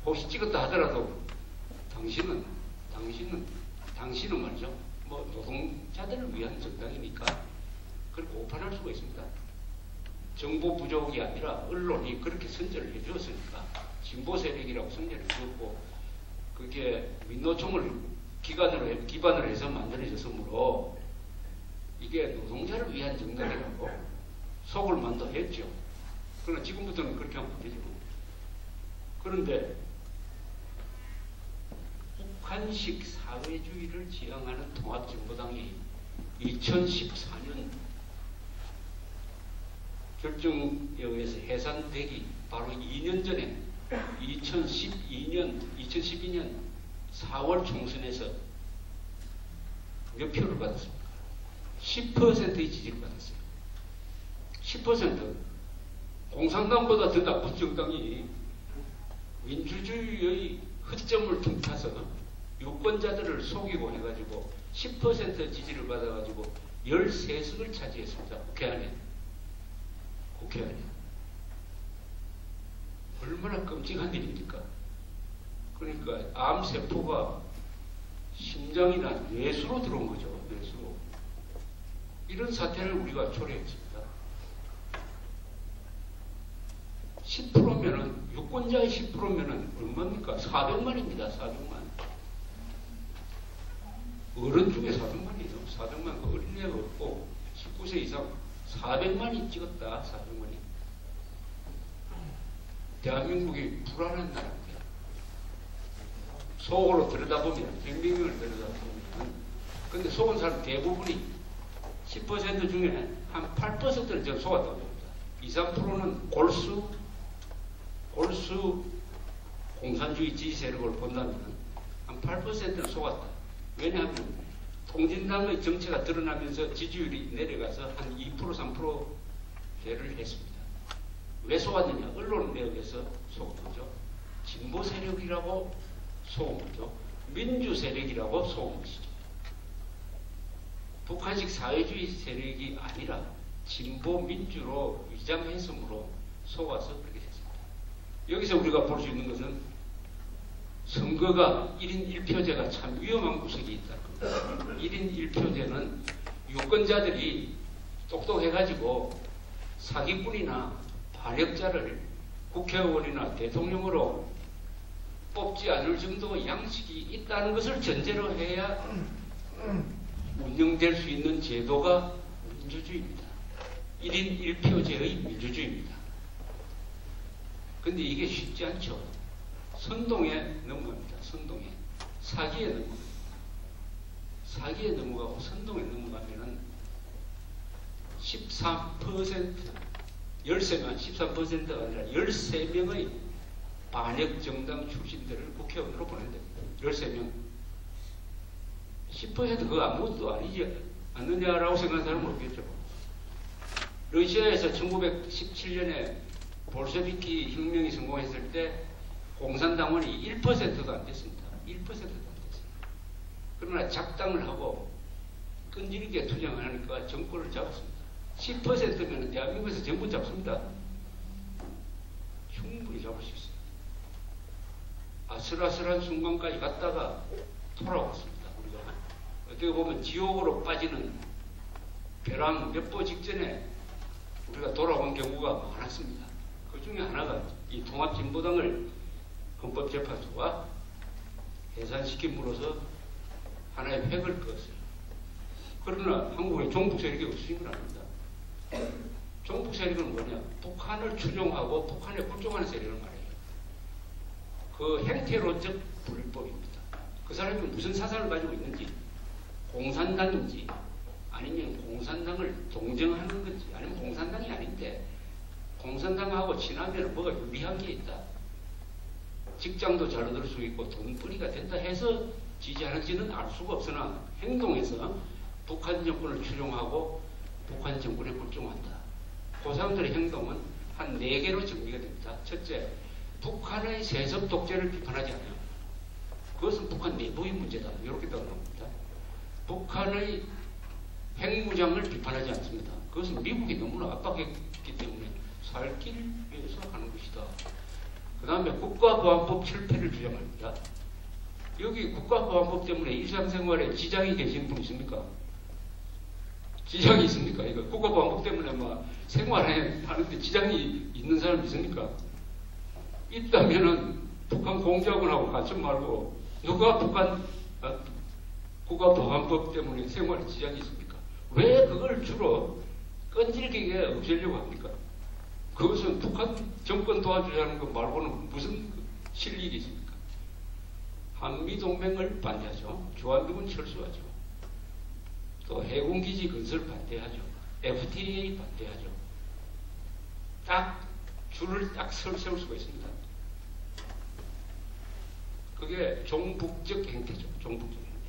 혹시 찍었다 하더라도 당신은 말이죠. 뭐 노동자들을 위한 정당이니까 그렇게 오판할 수가 있습니다. 정보 부족이 아니라 언론이 그렇게 선전을 해주었으니까 진보 세력이라고 선전을 해주었고 그게 민노총을 기반으로 해서 만들어졌으므로 이게 노동자를 위한 정당이라고 속을 만도 했죠. 그러나 지금부터는 그렇게 하면 안 되죠. 그런데 북한식 사회주의를 지향하는 통합진보당이 2014년 결정에 의해서 해산되기 바로 2년 전에 2012년 4월 총선에서 몇 표를 받았습니까? 10%의 지지를 받았어요. 10%. 공산당보다 더 나쁜 정당이 민주주의의 허점을 틈타서 유권자들을 속이고 해가지고 10% 지지를 받아가지고 13석을 차지했습니다. 국회 안에. 국회 안에. 얼마나 끔찍한 일입니까? 그러니까 암세포가 심장이나 뇌수로 들어온 거죠. 뇌수로. 이런 사태를 우리가 초래했습니다. 10%면은 유권자의 10%면은 얼마입니까? 400만입니다. 400만. 어른 중에 400만이죠. 400만 그 어린애가 없고 19세 이상 400만이 찍었다. 400만이. 대한민국이 불안한 나라입니다. 속으로 들여다보면 100명을 들여다보면 근데 속은 사람 대부분이 10% 중에 한 8%를 전 속았다고 봅니다. 2, 3%는 골수 공산주의 지지 세력을 본다면 한 8%는 속았다. 왜냐하면 통진당의 정체가 드러나면서 지지율이 내려가서 한 2%, 3%대를 했습니다. 왜 속았느냐? 언론 내역에서 속은 거죠. 진보 세력이라고 속은 거죠. 민주 세력이라고 속은 것이죠. 북한식 사회주의 세력이 아니라 진보 민주로 위장했음으로 속아서 그렇게 됐습니다. 여기서 우리가 볼 수 있는 것은 선거가 1인 1표제가 참 위험한 구석이 있다는 겁니다. 1인 1표제는 유권자들이 똑똑해가지고 사기꾼이나 반역자를 국회의원이나 대통령으로 뽑지 않을 정도의 양식이 있다는 것을 전제로 해야 운영될 수 있는 제도가 민주주의입니다. 1인 1표제의 민주주의입니다. 근데 이게 쉽지 않죠. 선동에 넘어갑니다. 선동에. 사기에 넘어갑니다. 사기에 넘어가고 선동에 넘어가면은 13%, 13명, 13%가 아니라 13명의 반역 정당 출신들을 국회의원으로 보낸다. 13명. 10% 그거 아무것도 아니지 않느냐라고 생각하는 사람은 없겠죠. 러시아에서 1917년에 볼셰비키 혁명이 성공했을 때 공산당원이 1%도 안 됐습니다. 1%도 안 됐습니다. 그러나 작당을 하고 끈질기게 투쟁을 하니까 정권을 잡았습니다. 10%면 대한민국에서 전부 잡습니다. 충분히 잡을 수 있습니다. 아슬아슬한 순간까지 갔다가 돌아왔습니다. 우리가 어떻게 보면 지옥으로 빠지는 벼랑 몇 보 직전에 우리가 돌아온 경우가 많았습니다. 그 중에 하나가 이 통합진보당을 헌법재판소가 해산시킴으로써 하나의 획을 그었어요. 그러나 한국에 종북 세력이 없으신 건 아닙니다. 종북 세력은 뭐냐? 북한을 추종하고 북한에 굴종하는 세력을 말해요. 그 행태론적 불법입니다. 그 사람이 무슨 사상을 가지고 있는지, 공산당인지 아니면 공산당을 동정하는 건지 아니면 공산당이 아닌데 공산당하고 친하면 뭐가 유리한 게 있다. 직장도 잘 얻을 수 있고 돈벌이가 된다 해서 지지하는지는 알 수가 없으나 행동에서 북한 정권을 추종하고 북한 정권에 굴종한다. 그 사람들의 행동은 한 4개로 정리가 됩니다. 첫째, 북한의 세습 독재를 비판하지 않아요. 그것은 북한 내부의 문제다. 이렇게 나옵니다. 북한의 핵무장을 비판하지 않습니다. 그것은 미국이 너무나 압박했기 때문에 살 길을 위해서 하는 것이다. 그 다음에 국가보안법 철폐를 주장합니다. 여기 국가보안법 때문에 일상생활에 지장이 계신 분 있습니까? 지장이 있습니까? 이거 국가보안법 때문에 막 생활하는데 지장이 있는 사람 있습니까? 있다면은 북한 공작원하고 같이 말고 누가 북한 국가보안법 때문에 생활에 지장이 있습니까? 왜 그걸 주로 끈질기게 없애려고 합니까? 그것은 북한 정권 도와주자는 것 말고는 무슨 실익이 있습니까? 한미동맹을 반대하죠. 주한미군 철수하죠. 또 해군기지 건설 반대하죠. FTA 반대하죠. 딱 줄을 딱 세울 수가 있습니다. 그게 그게 종북적 행태죠. 종북적 행태.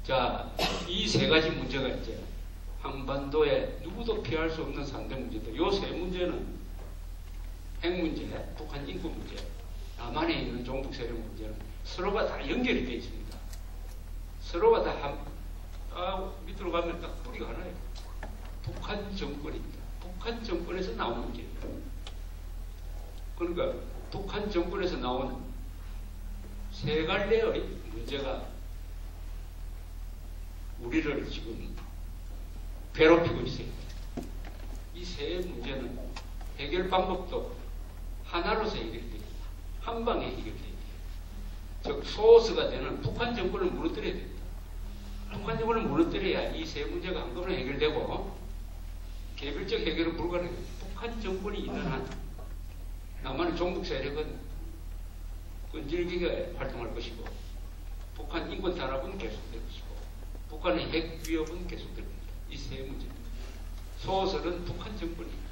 자, 이 세 가지 문제가 이제 한반도에 누구도 피할 수 없는 3대 문제인데, 요 세 문제는 핵 문제, 북한 인권 문제, 남한에 있는 종북 세력 문제는 서로가 다 연결이 되어 있습니다. 서로가 다 밑으로 가면 딱 뿌리가 하나예요. 북한 정권입니다. 북한 정권에서 나온 문제입니다. 그러니까 북한 정권에서 나온 세 갈래의 문제가 우리를 지금 괴롭히고 있어요. 이 세 문제는 해결 방법도 하나로서 해결됩니다. 한 방에 해결됩니다. 즉 소스가 되는 북한 정권을 무너뜨려야 됩니다. 북한 정권을 무너뜨려야 이 세 문제가 한꺼번에 해결되고, 개별적 해결은 불가능해요. 북한 정권이 있는 한 남한의 종북 세력은 끈질기게 활동할 것이고, 북한 인권 탄압은 계속될 것이고, 북한의 핵 위협은 계속될 겁니다. 이 세 문제. 소설은 북한 정권입니다.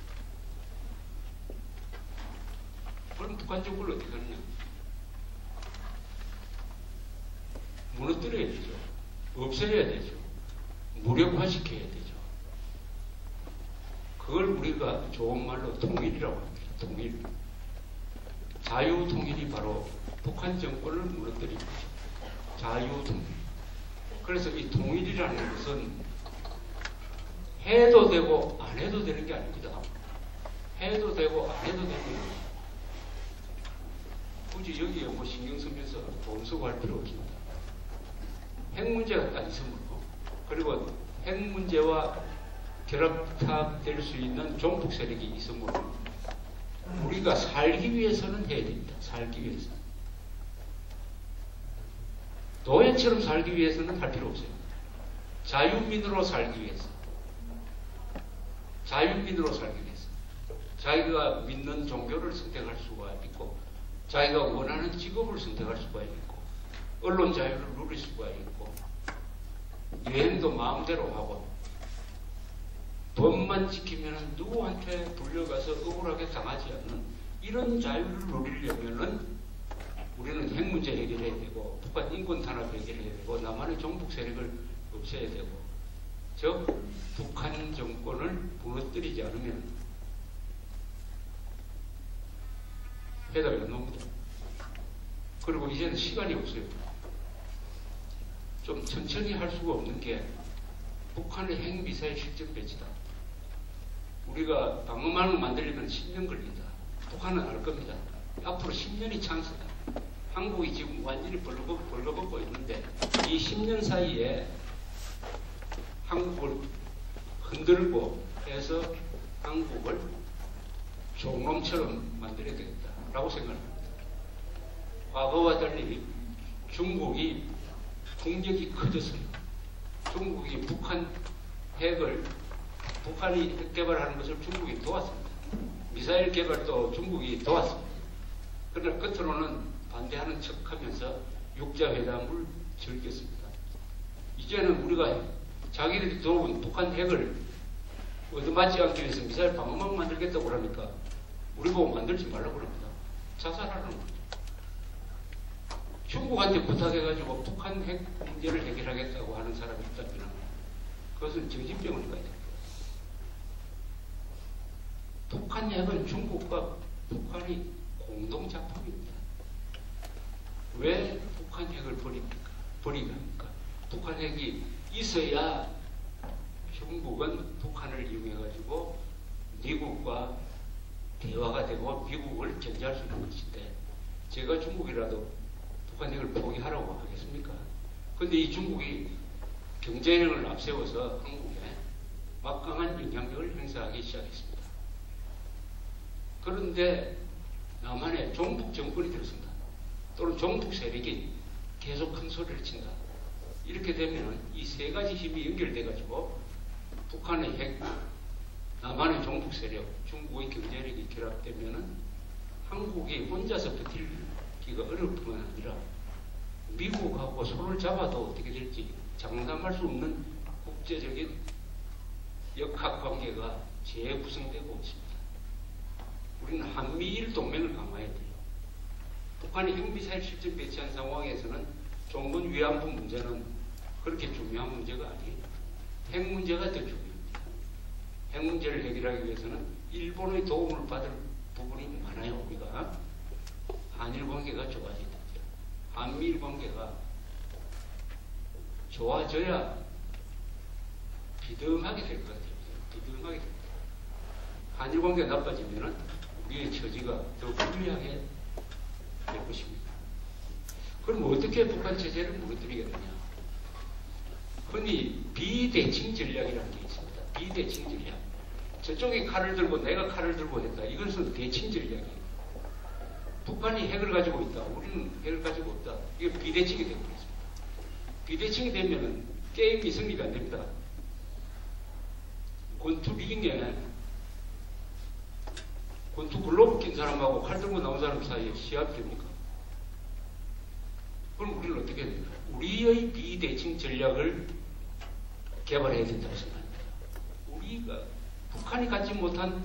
그럼 북한 정권을 어떻게 하느냐? 무너뜨려야 되죠. 없애야 되죠. 무력화시켜야 되죠. 그걸 우리가 좋은 말로 통일이라고 합니다. 통일. 자유통일이 바로 북한 정권을 무너뜨린 거죠. 자유통일. 그래서 이 통일이라는 것은 해도 되고 안 해도 되는 게 아닙니다. 해도 되고 안 해도 되는 거예요. 굳이 여기에 뭐 신경 쓰면서 돈 쓰고 할 필요 없습니다. 핵 문제가 딱 있으므로, 그리고 핵 문제와 결합될 수 있는 종북 세력이 있으므로 우리가 살기 위해서는 해야 됩니다. 살기 위해서. 노예처럼 살기 위해서는 할 필요 없어요. 자유민으로 살기 위해서. 자유민으로 살기 위해서. 자기가 믿는 종교를 선택할 수가 있고, 자기가 원하는 직업을 선택할 수가 있고, 언론 자유를 누릴 수가 있고, 여행도 마음대로 하고, 법만 지키면 누구한테 불려가서 억울하게 당하지 않는 이런 자유를 누리려면은 우리는 핵 문제 해결해야 되고, 북한 인권 탄압 해결해야 되고, 남한의 종북 세력을 없애야 되고, 즉 북한 정권을 무너뜨리지 않으면 해답이 안 나옵니다. 그리고 이제는 시간이 없어요. 좀 천천히 할 수가 없는 게 북한의 핵미사일 실전 배치다. 우리가 방어망을 만들려면 10년 걸린다. 북한은 알 겁니다. 앞으로 10년이 찬스다. 한국이 지금 완전히 벌거벗고 있는데 이 10년 사이에 한국을 흔들고 해서 한국을 종놈처럼 만들어야 되겠다라고 생각합니다. 과거와 달리 중국이 국력이 커졌어요. 중국이 북한이 핵 개발하는 것을 중국이 도왔습니다. 미사일 개발도 중국이 도왔습니다. 그러나 끝으로는 반대하는 척하면서 육자회담을 즐겼습니다. 이제는 우리가 자기들이 도운 북한 핵을 얻어맞지 않기 위해서 미사일 방어막 만들겠다고 그러니까 우리 보고 만들지 말라고 그럽니다. 자살하는 거죠. 중국한테 부탁해가지고 북한 핵 문제를 해결하겠다고 하는 사람이 있다면 그것은 정신병을 가야 됩니다. 북한 핵은 중국과 북한이 공동 작품입니다. 왜 북한 핵을 버리게 합니까? 북한 핵이 있어야 중국은 북한을 이용해가지고 미국과 대화가 되고 미국을 견제할 수 있는 것인데, 제가 중국이라도 북한 핵을 포기하라고 하겠습니까? 근데 이 중국이 경제력을 앞세워서 한국에 막강한 영향력을 행사하기 시작했습니다. 그런데 남한에 종북 정권이 들었습니다. 또는 종북 세력이 계속 큰 소리를 친다. 이렇게 되면 이 세 가지 힘이 연결돼가지고 북한의 핵, 남한의 종북 세력, 중국의 경제력이 결합되면은 한국이 혼자서 버티기가 어려울 뿐만 아니라 미국하고 손을 잡아도 어떻게 될지 장담할 수 없는 국제적인 역학관계가 재구성되고 있습니다. 우리는 한미일 동맹을 강화해야 돼요. 북한이 핵미사일 실전 배치한 상황에서는 종군 위안부 문제는 그렇게 중요한 문제가 아니에요. 핵 문제가 더 중요합니다. 핵 문제를 해결하기 위해서는 일본의 도움을 받을 부분이 많아요. 우리가 한일 관계가 좋아져야 되죠. 한미일 관계가 좋아져야 비등하게 될 것 같아요. 비등하게 될 것 같아요. 한일 관계가 나빠지면은 우리의 처지가 더 불리하게 될 것입니다. 그럼 어떻게 북한 체제를 무너뜨리겠느냐? 흔히 비대칭 전략이라는 게 있습니다. 비대칭 전략. 저쪽이 칼을 들고 내가 칼을 들고 했다. 이것은 대칭 전략이에요. 북한이 핵을 가지고 있다. 우리는 핵을 가지고 없다. 이게 비대칭이 되고 있습니다. 비대칭이 되면은 게임이 승리가 안 됩니다. 권투 비기에 권투 글로브 낀 사람하고 칼 들고 나온 사람 사이에 시합이 됩니까? 그럼 우리는 어떻게 해야 됩니까? 우리의 비대칭 전략을 개발해야 된다고 생각합니다. 우리가 북한이 갖지 못한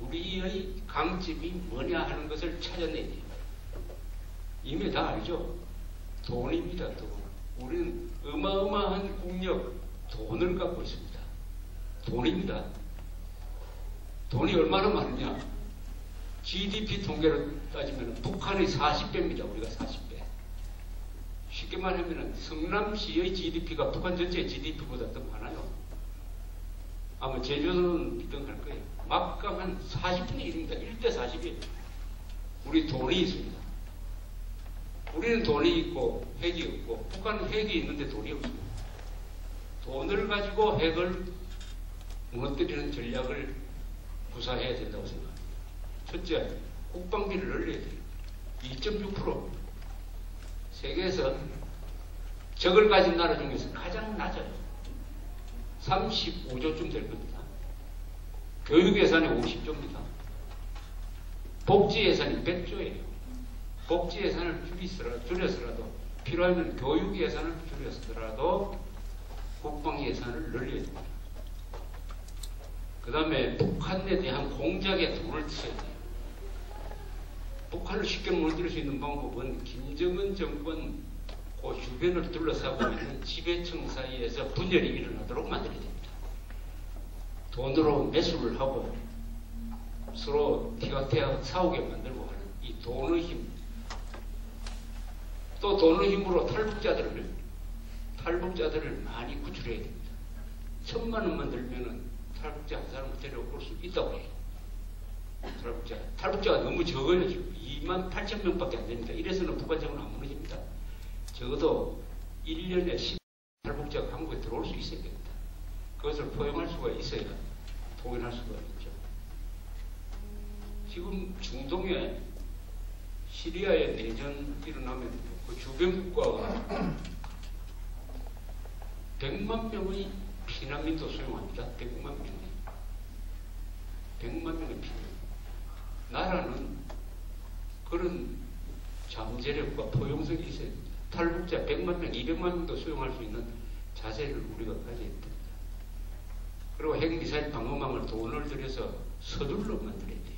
우리의 강점이 뭐냐 하는 것을 찾아내야 돼요. 이미 다 알죠? 돈입니다. 돈. 우리는 어마어마한 국력, 돈을 갖고 있습니다. 돈입니다. 돈이 얼마나 많으냐? GDP 통계로 따지면 북한의 40배입니다. 우리가 40배. 쉽게 말하면 성남시의 GDP가 북한 전체 GDP보다 더 많아요. 아마 제주도는 비등할 거예요. 막강한 40분의 1입니다. 1대 40이에요. 우리 돈이 있습니다. 우리는 돈이 있고 핵이 없고 북한은 핵이 있는데 돈이 없습니다. 돈을 가지고 핵을 무너뜨리는 전략을 구사해야 된다고 생각합니다. 첫째, 국방비를 늘려야 돼요. 2.6%. 세계에서 적을 가진 나라 중에서 가장 낮아요. 35조쯤 될 겁니다. 교육 예산이 50조입니다. 복지 예산이 100조예요. 복지 예산을 줄였더라도 필요하면 교육 예산을 줄였더라도 국방 예산을 늘려야 됩니다. 그 다음에 북한에 대한 공작에 돈을 써야 돼요. 북한을 쉽게 무너뜨릴 수 있는 방법은 김정은 정권 그 주변을 둘러싸고 있는 지배층 사이에서 분열이 일어나도록 만들어야 됩니다. 돈으로 매수를 하고 서로 티격태격 싸우게 만들고 하는 이 돈의 힘. 또 돈의 힘으로 탈북자들을 많이 구출해야 됩니다. 1,000만 원만 들면은 탈북자 한 사람을 데려올 수 있다고 해요. 탈북자가 너무 적어요. 지금 28,000명밖에 안 됩니다. 이래서는 북한 정부는 안 무너집니다. 적어도 1년에 10 탈북자가 한국에 들어올 수 있어야 됩니다. 그것을 포용할 수가 있어야 통일할 수가 있죠. 지금 중동에 시리아의 내전 일어나면 그 주변 국가가 100만 명의 피난민도 수용합니다. 100만 명의 피난. 나라는 그런 잠재력과 포용성이 있어야 됩니다. 탈북자 100만 명, 200만 명도 수용할 수 있는 자세를 우리가 가져야 됩니다. 그리고 핵미사일 방어망을 돈을 들여서 서둘러 만들어야 돼요.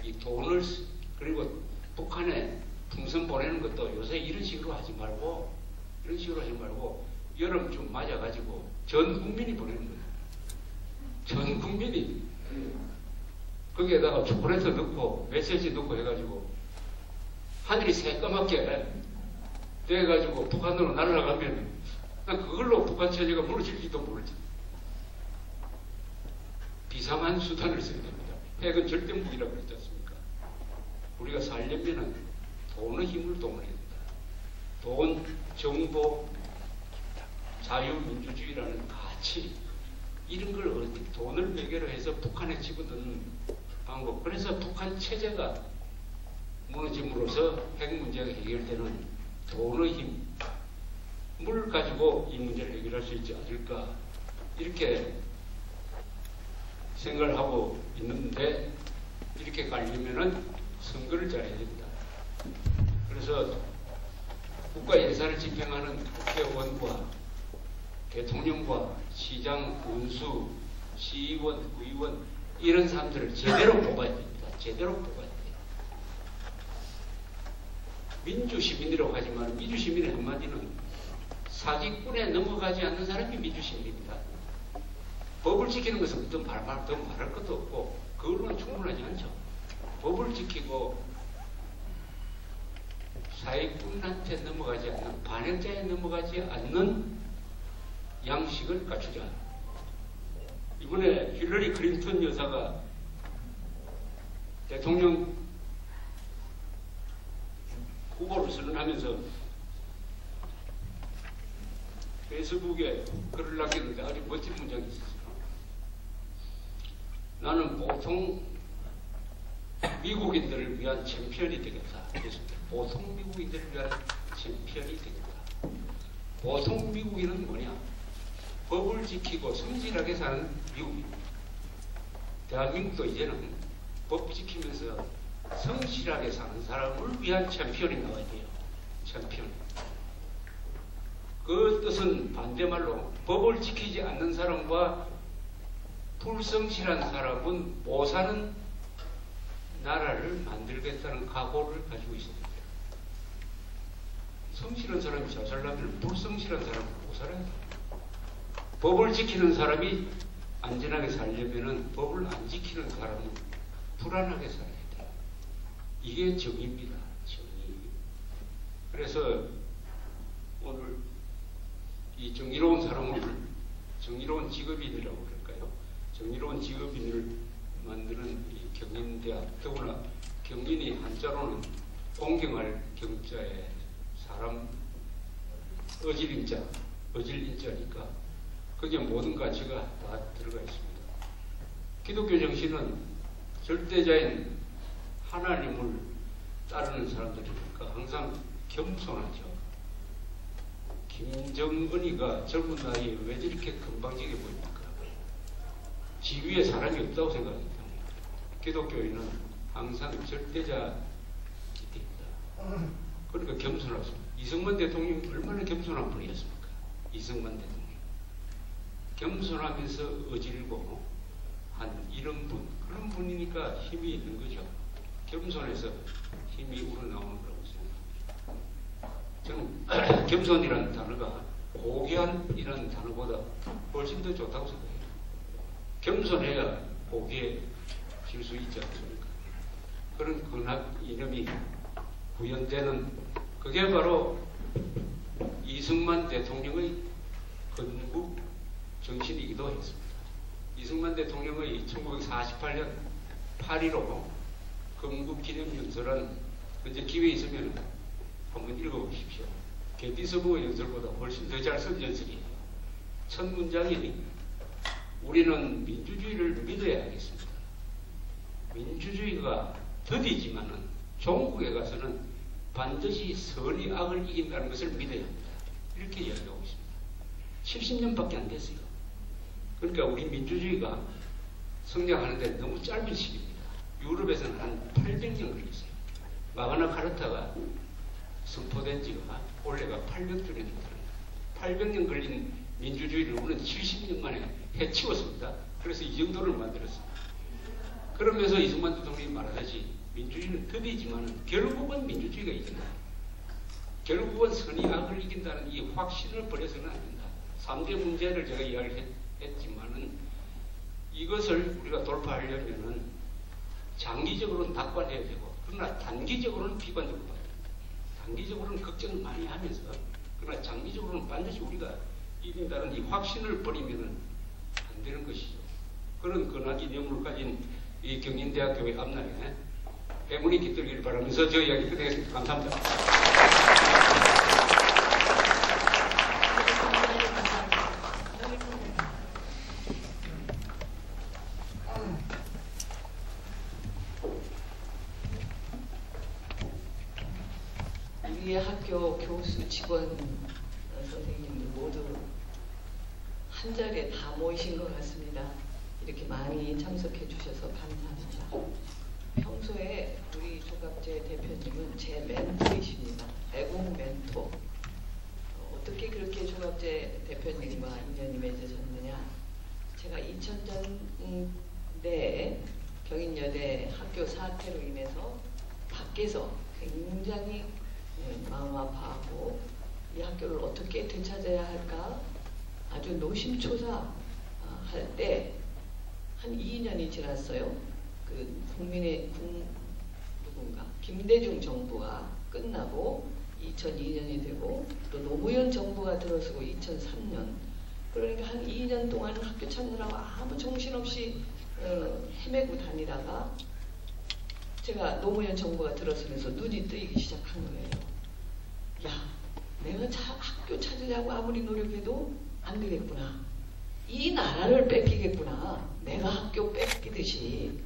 이 돈을, 그리고 북한에 풍선 보내는 것도 요새 이런 식으로 하지 말고 여름 좀 맞아가지고 전 국민이 보내는 거예요. 전 국민이 거기에다가 초콜릿 넣고 메시지 넣고 해가지고 하늘이 새까맣게 돼가지고 북한으로 날아가면 그걸로 북한 체제가 무너질지도 모르지. 비상한 수단을 써야 됩니다. 핵은 절대 무기라고 그랬지 않습니까? 우리가 살려면은 돈의 힘을 동원해야 된다. 돈, 정보, 자유민주주의라는 가치, 이런 걸 돈을 매개로 해서 북한에 집어넣는 방법. 그래서 북한 체제가 무너짐으로써 핵 문제가 해결되는 돈의 힘을 가지고 이 문제를 해결할 수 있지 않을까, 이렇게 생각을 하고 있는데, 이렇게 가려면은 선거를 잘해야 됩니다. 그래서 국가 예산을 집행하는 국회의원과 대통령과 시장, 군수, 시의원, 의원, 이런 사람들을 제대로 뽑아야 됩니다. 제대로 뽑아야 돼요. 민주시민이라고 하지만 민주시민의 한마디는 사기꾼에 넘어가지 않는 사람이 민주시민입니다. 법을 지키는 것은 더 말할 것도 없고 그걸로는 충분하지 않죠. 법을 지키고 사기꾼한테 넘어가지 않는, 반역자에 넘어가지 않는 양식을 갖추자. 이번에 힐러리 클린턴 여사가 대통령 후보를 선언하면서 페이스북에 글을 남겼는데 아주 멋진 문장이 있었어요. 나는 보통 미국인들을 위한 챔피언이 되겠다. 보통 미국인들을 위한 챔피언이 되겠다. 보통 미국인은 뭐냐? 법을 지키고 성실하게 사는 미국인. 대한민국도 이제는 법 지키면서 성실하게 사는 사람을 위한 챔피언이 나와야 돼요. 챔피언. 그 뜻은 반대말로 법을 지키지 않는 사람과 불성실한 사람은 못 사는 나라를 만들겠다는 각오를 가지고 있습니다. 성실한 사람이 잘 살려면 불성실한 사람은 못 살아야 돼요. 법을 지키는 사람이 안전하게 살려면 법을 안 지키는 사람은 불안하게 살아야 돼요. 이게 정의입니다. 정의. 그래서 오늘 이 정의로운 사람을 정의로운 직업인이라고 그럴까요? 정의로운 직업인을 만드는 이 경인대학, 더구나 경인이 한자로는 공경할 경자에 사람 어질인자니까 거기에 모든 가치가 다 들어가 있습니다. 기독교 정신은 절대자인 하나님을 따르는 사람들이니까 항상 겸손하죠. 김정은이가 젊은 나이에 왜 저렇게 건방지게 보입니까? 지위에 사람이 없다고 생각합니다. 기독교인은 항상 절대자 기대입니다. 그러니까 겸손하십니다. 이승만 대통령이 얼마나 겸손한 분이었습니까? 이승만 대통령. 겸손하면서 어질고 한 이런 분, 그런 분이니까 힘이 있는 거죠. 겸손해서 힘이 우러나오는 거라고 생각합니다. 저는 겸손이라는 단어가 고귀한이라는 단어보다 훨씬 더 좋다고 생각해요. 겸손해야 고귀해질 수 있지 않습니까? 그런 근학 이념이 구현되는 그게 바로 이승만 대통령의 건국 정신이기도 했습니다. 이승만 대통령의 1948년 8.15 건국기념연설은 언제 기회 있으면 한번 읽어보십시오. 개비서부의 연설보다 훨씬 더 잘 쓴 연설이에요. 첫 문장이 우리는 민주주의를 믿어야 하겠습니다. 민주주의가 더디지만은 종국에 가서는 반드시 선이 악을 이긴다는 것을 믿어야 합니다. 이렇게 이야기하고 있습니다. 70년밖에 안 됐어요. 그러니까 우리 민주주의가 성장하는데 너무 짧은 시기입니다. 유럽에서는 한 800년 걸렸어요. 마그나 카르타가 선포된 지가 올해가 800주년입니다. 800년 걸린 민주주의를 우리는 70년 만에 해치웠습니다. 그래서 이 정도를 만들었습니다. 그러면서 이승만 대통령이 말하듯이 민주주의는 더디지만 결국은 민주주의가 이긴다. 결국은 선이 악을 이긴다는 이 확신을 버려서는 안 된다. 3대 문제를 제가 이야기를 했지만은 이것을 우리가 돌파하려면은 장기적으로는 낙관해야 되고 그러나 단기적으로는 비관적으로 봐야 된다. 단기적으로는 걱정을 많이 하면서 그러나 장기적으로는 반드시 우리가 이긴다는 이 확신을 버리면은 안 되는 것이죠. 그런 근학 이념을 가진 이 경인대학교의 앞날에 해문이 깃들기를 바라면서 저 이야기 끝내겠습니다. 감사합니다. 우리 학교 교수, 직원, 선생님들 모두 한 자리에 다 모이신 것 같습니다. 이렇게 많이 참석해 주셔서 감사합니다. 평소에 우리 조갑재 대표님은 제 멘토이십니다. 애국 멘토. 어떻게 그렇게 조갑재 대표님과 인연이 맺어졌느냐. 제가 2000년대에 경인여대 학교 사태로 인해서 밖에서 굉장히 마음 아파하고 이 학교를 어떻게 되찾아야 할까 아주 노심초사 할 때 한 2년이 지났어요. 그 누군가 김대중 정부가 끝나고 2002년이 되고 또 노무현 정부가 들어서고 2003년, 그러니까 한 2년 동안 학교 찾느라고 아무 정신없이 헤매고 다니다가 제가 노무현 정부가 들어서면서 눈이 뜨이기 시작한 거예요. 야, 내가 학교 찾으려고 아무리 노력해도 안 되겠구나. 이 나라를 뺏기겠구나. 내가 학교 뺏기듯이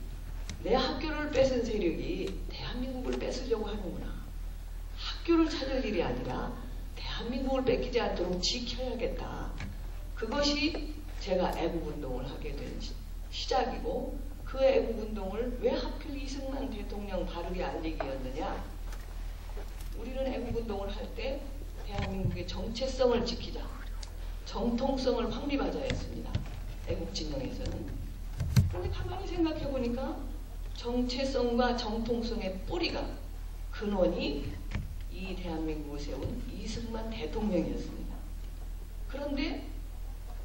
내 학교를 뺏은 세력이 대한민국을 뺏으려고 하는구나. 학교를 찾을 일이 아니라 대한민국을 뺏기지 않도록 지켜야겠다. 그것이 제가 애국운동을 하게 된 시작이고, 그 애국운동을 왜 하필 이승만 대통령 바르게 알리기였느냐. 우리는 애국운동을 할 때 대한민국의 정체성을 지키자, 정통성을 확립하자 했습니다. 애국진영에서는. 그런데 가만히 생각해 보니까 정체성과 정통성의 뿌리가, 근원이 이 대한민국을 세운 이승만 대통령이었습니다. 그런데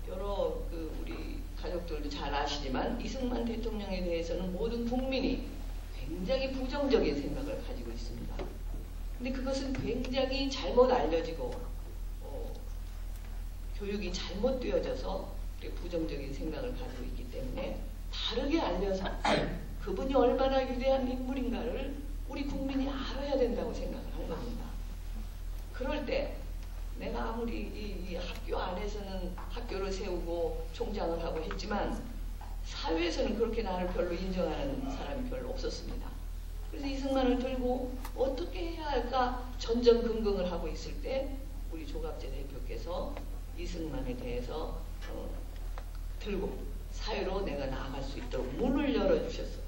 여러 우리 가족들도 잘 아시지만 이승만 대통령에 대해서는 모든 국민이 굉장히 부정적인 생각을 가지고 있습니다. 근데 그것은 굉장히 잘못 알려지고 교육이 잘못되어져서 부정적인 생각을 가지고 있기 때문에 바르게 알려서 그분이 얼마나 위대한 인물인가를 우리 국민이 알아야 된다고 생각을 한 겁니다. 그럴 때 내가 아무리 이 학교 안에서는 학교를 세우고 총장을 하고 했지만 사회에서는 그렇게 나를 별로 인정하는 사람이 별로 없었습니다. 그래서 이승만을 들고 어떻게 해야 할까 전전긍긍을 하고 있을 때 우리 조갑재 대표께서 이승만에 대해서 들고 사회로 내가 나아갈 수 있도록 문을 열어주셨어요.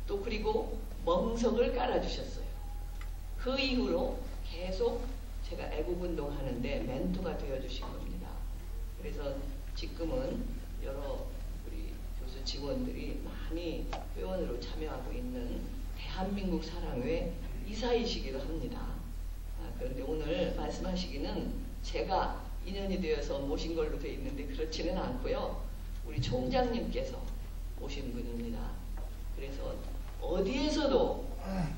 또 그리고 멍석을 깔아주셨어요. 그 이후로 계속 제가 애국운동 하는데 멘토가 되어주신 겁니다. 그래서 지금은 여러 우리 교수 직원들이 많이 회원으로 참여하고 있는 대한민국 사랑회 이사이시기도 합니다. 그런데 오늘 말씀하시기는 제가 인연이 되어서 모신 걸로 되어 있는데 그렇지는 않고요. 우리 총장님께서 오신 분입니다. 그래서 어디에서도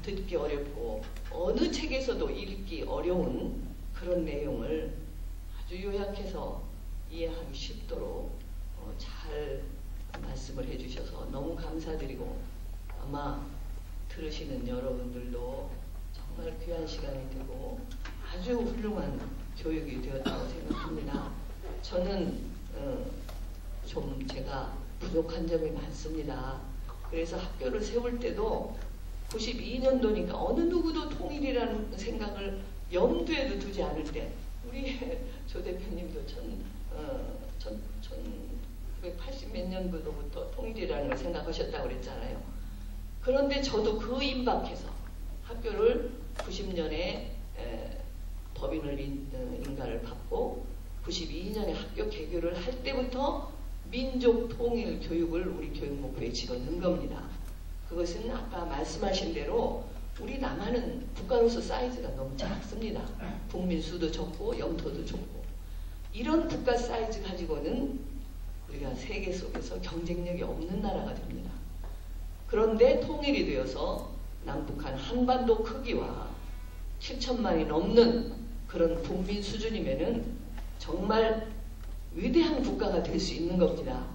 듣기 어렵고 어느 책에서도 읽기 어려운 그런 내용을 아주 요약해서 이해하기 쉽도록 잘 말씀을 해주셔서 너무 감사드리고, 아마 들으시는 여러분들도 정말 귀한 시간이 되고 아주 훌륭한 교육이 되었다고 생각합니다. 저는 좀 제가 부족한 점이 많습니다. 그래서 학교를 세울 때도 92년도니까 어느 누구도 통일이라는 생각을 염두에도 두지 않을 때, 우리 조 대표님도 1980 몇 년도부터 통일이라는 걸 생각하셨다고 그랬잖아요. 그런데 저도 그 임박해서 학교를 90년에 법인을 인가를 받고 92년에 학교 개교를 할 때부터 민족 통일 교육을 우리 교육목표에 집어넣은 겁니다. 그것은 아까 말씀하신 대로 우리 남한은 국가로서 사이즈가 너무 작습니다. 국민 수도 적고 영토도 좁고, 이런 국가 사이즈 가지고는 우리가 세계 속에서 경쟁력이 없는 나라가 됩니다. 그런데 통일이 되어서 남북한 한반도 크기와 7천만이 넘는 그런 국민 수준이면은 정말 위대한 국가가 될 수 있는 겁니다.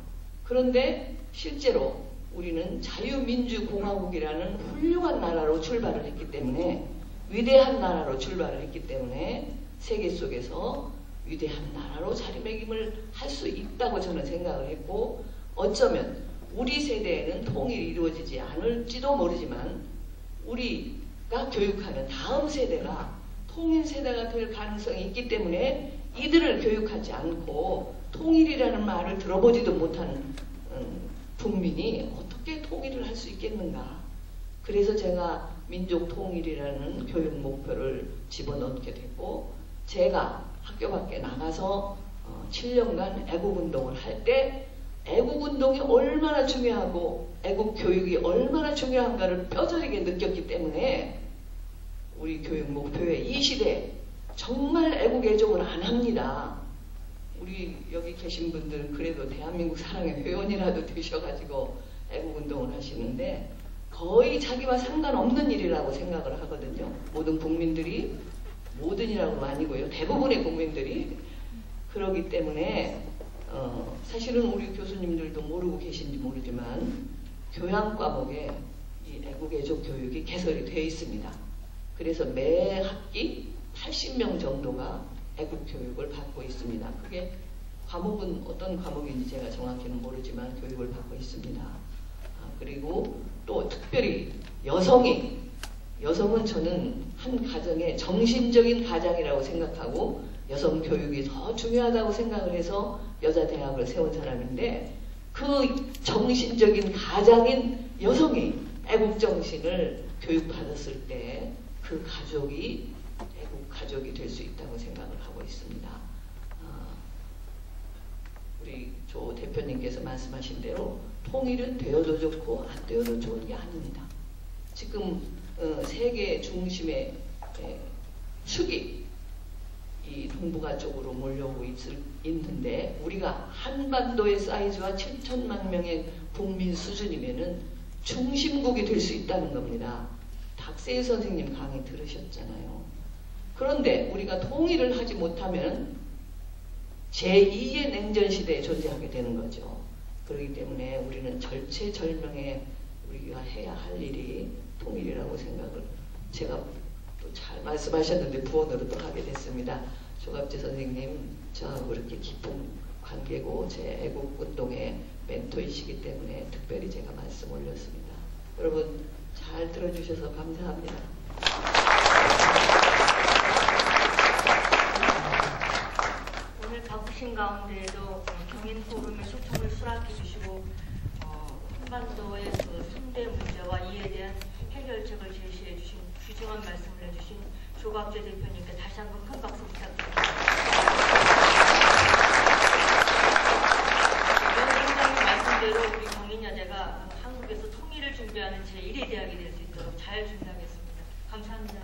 그런데 실제로 우리는 자유민주공화국이라는 훌륭한 나라로 출발을 했기 때문에, 위대한 나라로 출발을 했기 때문에 세계 속에서 위대한 나라로 자리매김을 할 수 있다고 저는 생각을 했고, 어쩌면 우리 세대에는 통일이 이루어지지 않을지도 모르지만 우리가 교육하는 다음 세대가 통일 세대가 될 가능성이 있기 때문에 이들을 교육하지 않고 통일이라는 말을 들어보지도 못하는 국민이 어떻게 통일을 할 수 있겠는가. 그래서 제가 민족 통일이라는 교육 목표를 집어넣게 됐고, 제가 학교 밖에 나가서 7년간 애국운동을 할 때 애국운동이 얼마나 중요하고 애국교육이 얼마나 중요한가를 뼈저리게 느꼈기 때문에 우리 교육 목표에 이 시대 정말 애국 애족을 안 합니다. 우리 여기 계신 분들은 그래도 대한민국 사랑의 회원이라도 되셔가지고 애국운동을 하시는데 거의 자기와 상관없는 일이라고 생각을 하거든요. 모든 국민들이, 모든이라고는 아니고요. 대부분의 국민들이. 그러기 때문에 사실은 우리 교수님들도 모르고 계신지 모르지만 교양 과목에 이 애국애족 교육이 개설이 되어 있습니다. 그래서 매 학기 80명 정도가 애국교육을 받고 있습니다. 그게 과목은 어떤 과목인지 제가 정확히는 모르지만 교육을 받고 있습니다. 그리고 또 특별히 여성은 저는 한 가정의 정신적인 가장이라고 생각하고 여성 교육이 더 중요하다고 생각을 해서 여자 대학을 세운 사람인데 그 정신적인 가장인 여성이 애국 정신을 교육받았을 때 그 가족이 애국 가족이 될 수 있다고 생각을 하고 있습니다. 우리 조 대표님께서 말씀하신 대로 통일은 되어도 좋고 안 되어도 좋은 게 아닙니다. 지금 세계 중심의 축이 이 동북아 쪽으로 몰려오고 있는데 우리가 한반도의 사이즈와 7천만 명의 국민 수준이면은 중심국이 될 수 있다는 겁니다. 박세희 선생님 강의 들으셨잖아요. 그런데 우리가 통일을 하지 못하면 제2의 냉전시대에 존재하게 되는 거죠. 그렇기 때문에 우리는 절체절명에 우리가 해야 할 일이 통일이라고 생각을 제가 또 잘 말씀하셨는데 부언으로 또 하게 됐습니다. 조갑재 선생님 저하고 그렇게 깊은 관계고 제 애국운동의 멘토이시기 때문에 특별히 제가 말씀 올렸습니다. 여러분 잘 들어주셔서 감사합니다. 오늘 바쁘신 가운데에도 경인포럼의 초청을 수락해 주시고 한반도의 그 상대 문제와 이에 대한 해결책을 제시해 주신 귀중한 말씀을 해주신 조갑재 대표님께 다시 한번 큰 박수 부탁드립니다. 위원장님 말씀대로 우리 경인여대가 한국에서 통일을 준비하는 제1의 대학이 될 수 있도록 잘 준비하겠습니다. 감사합니다.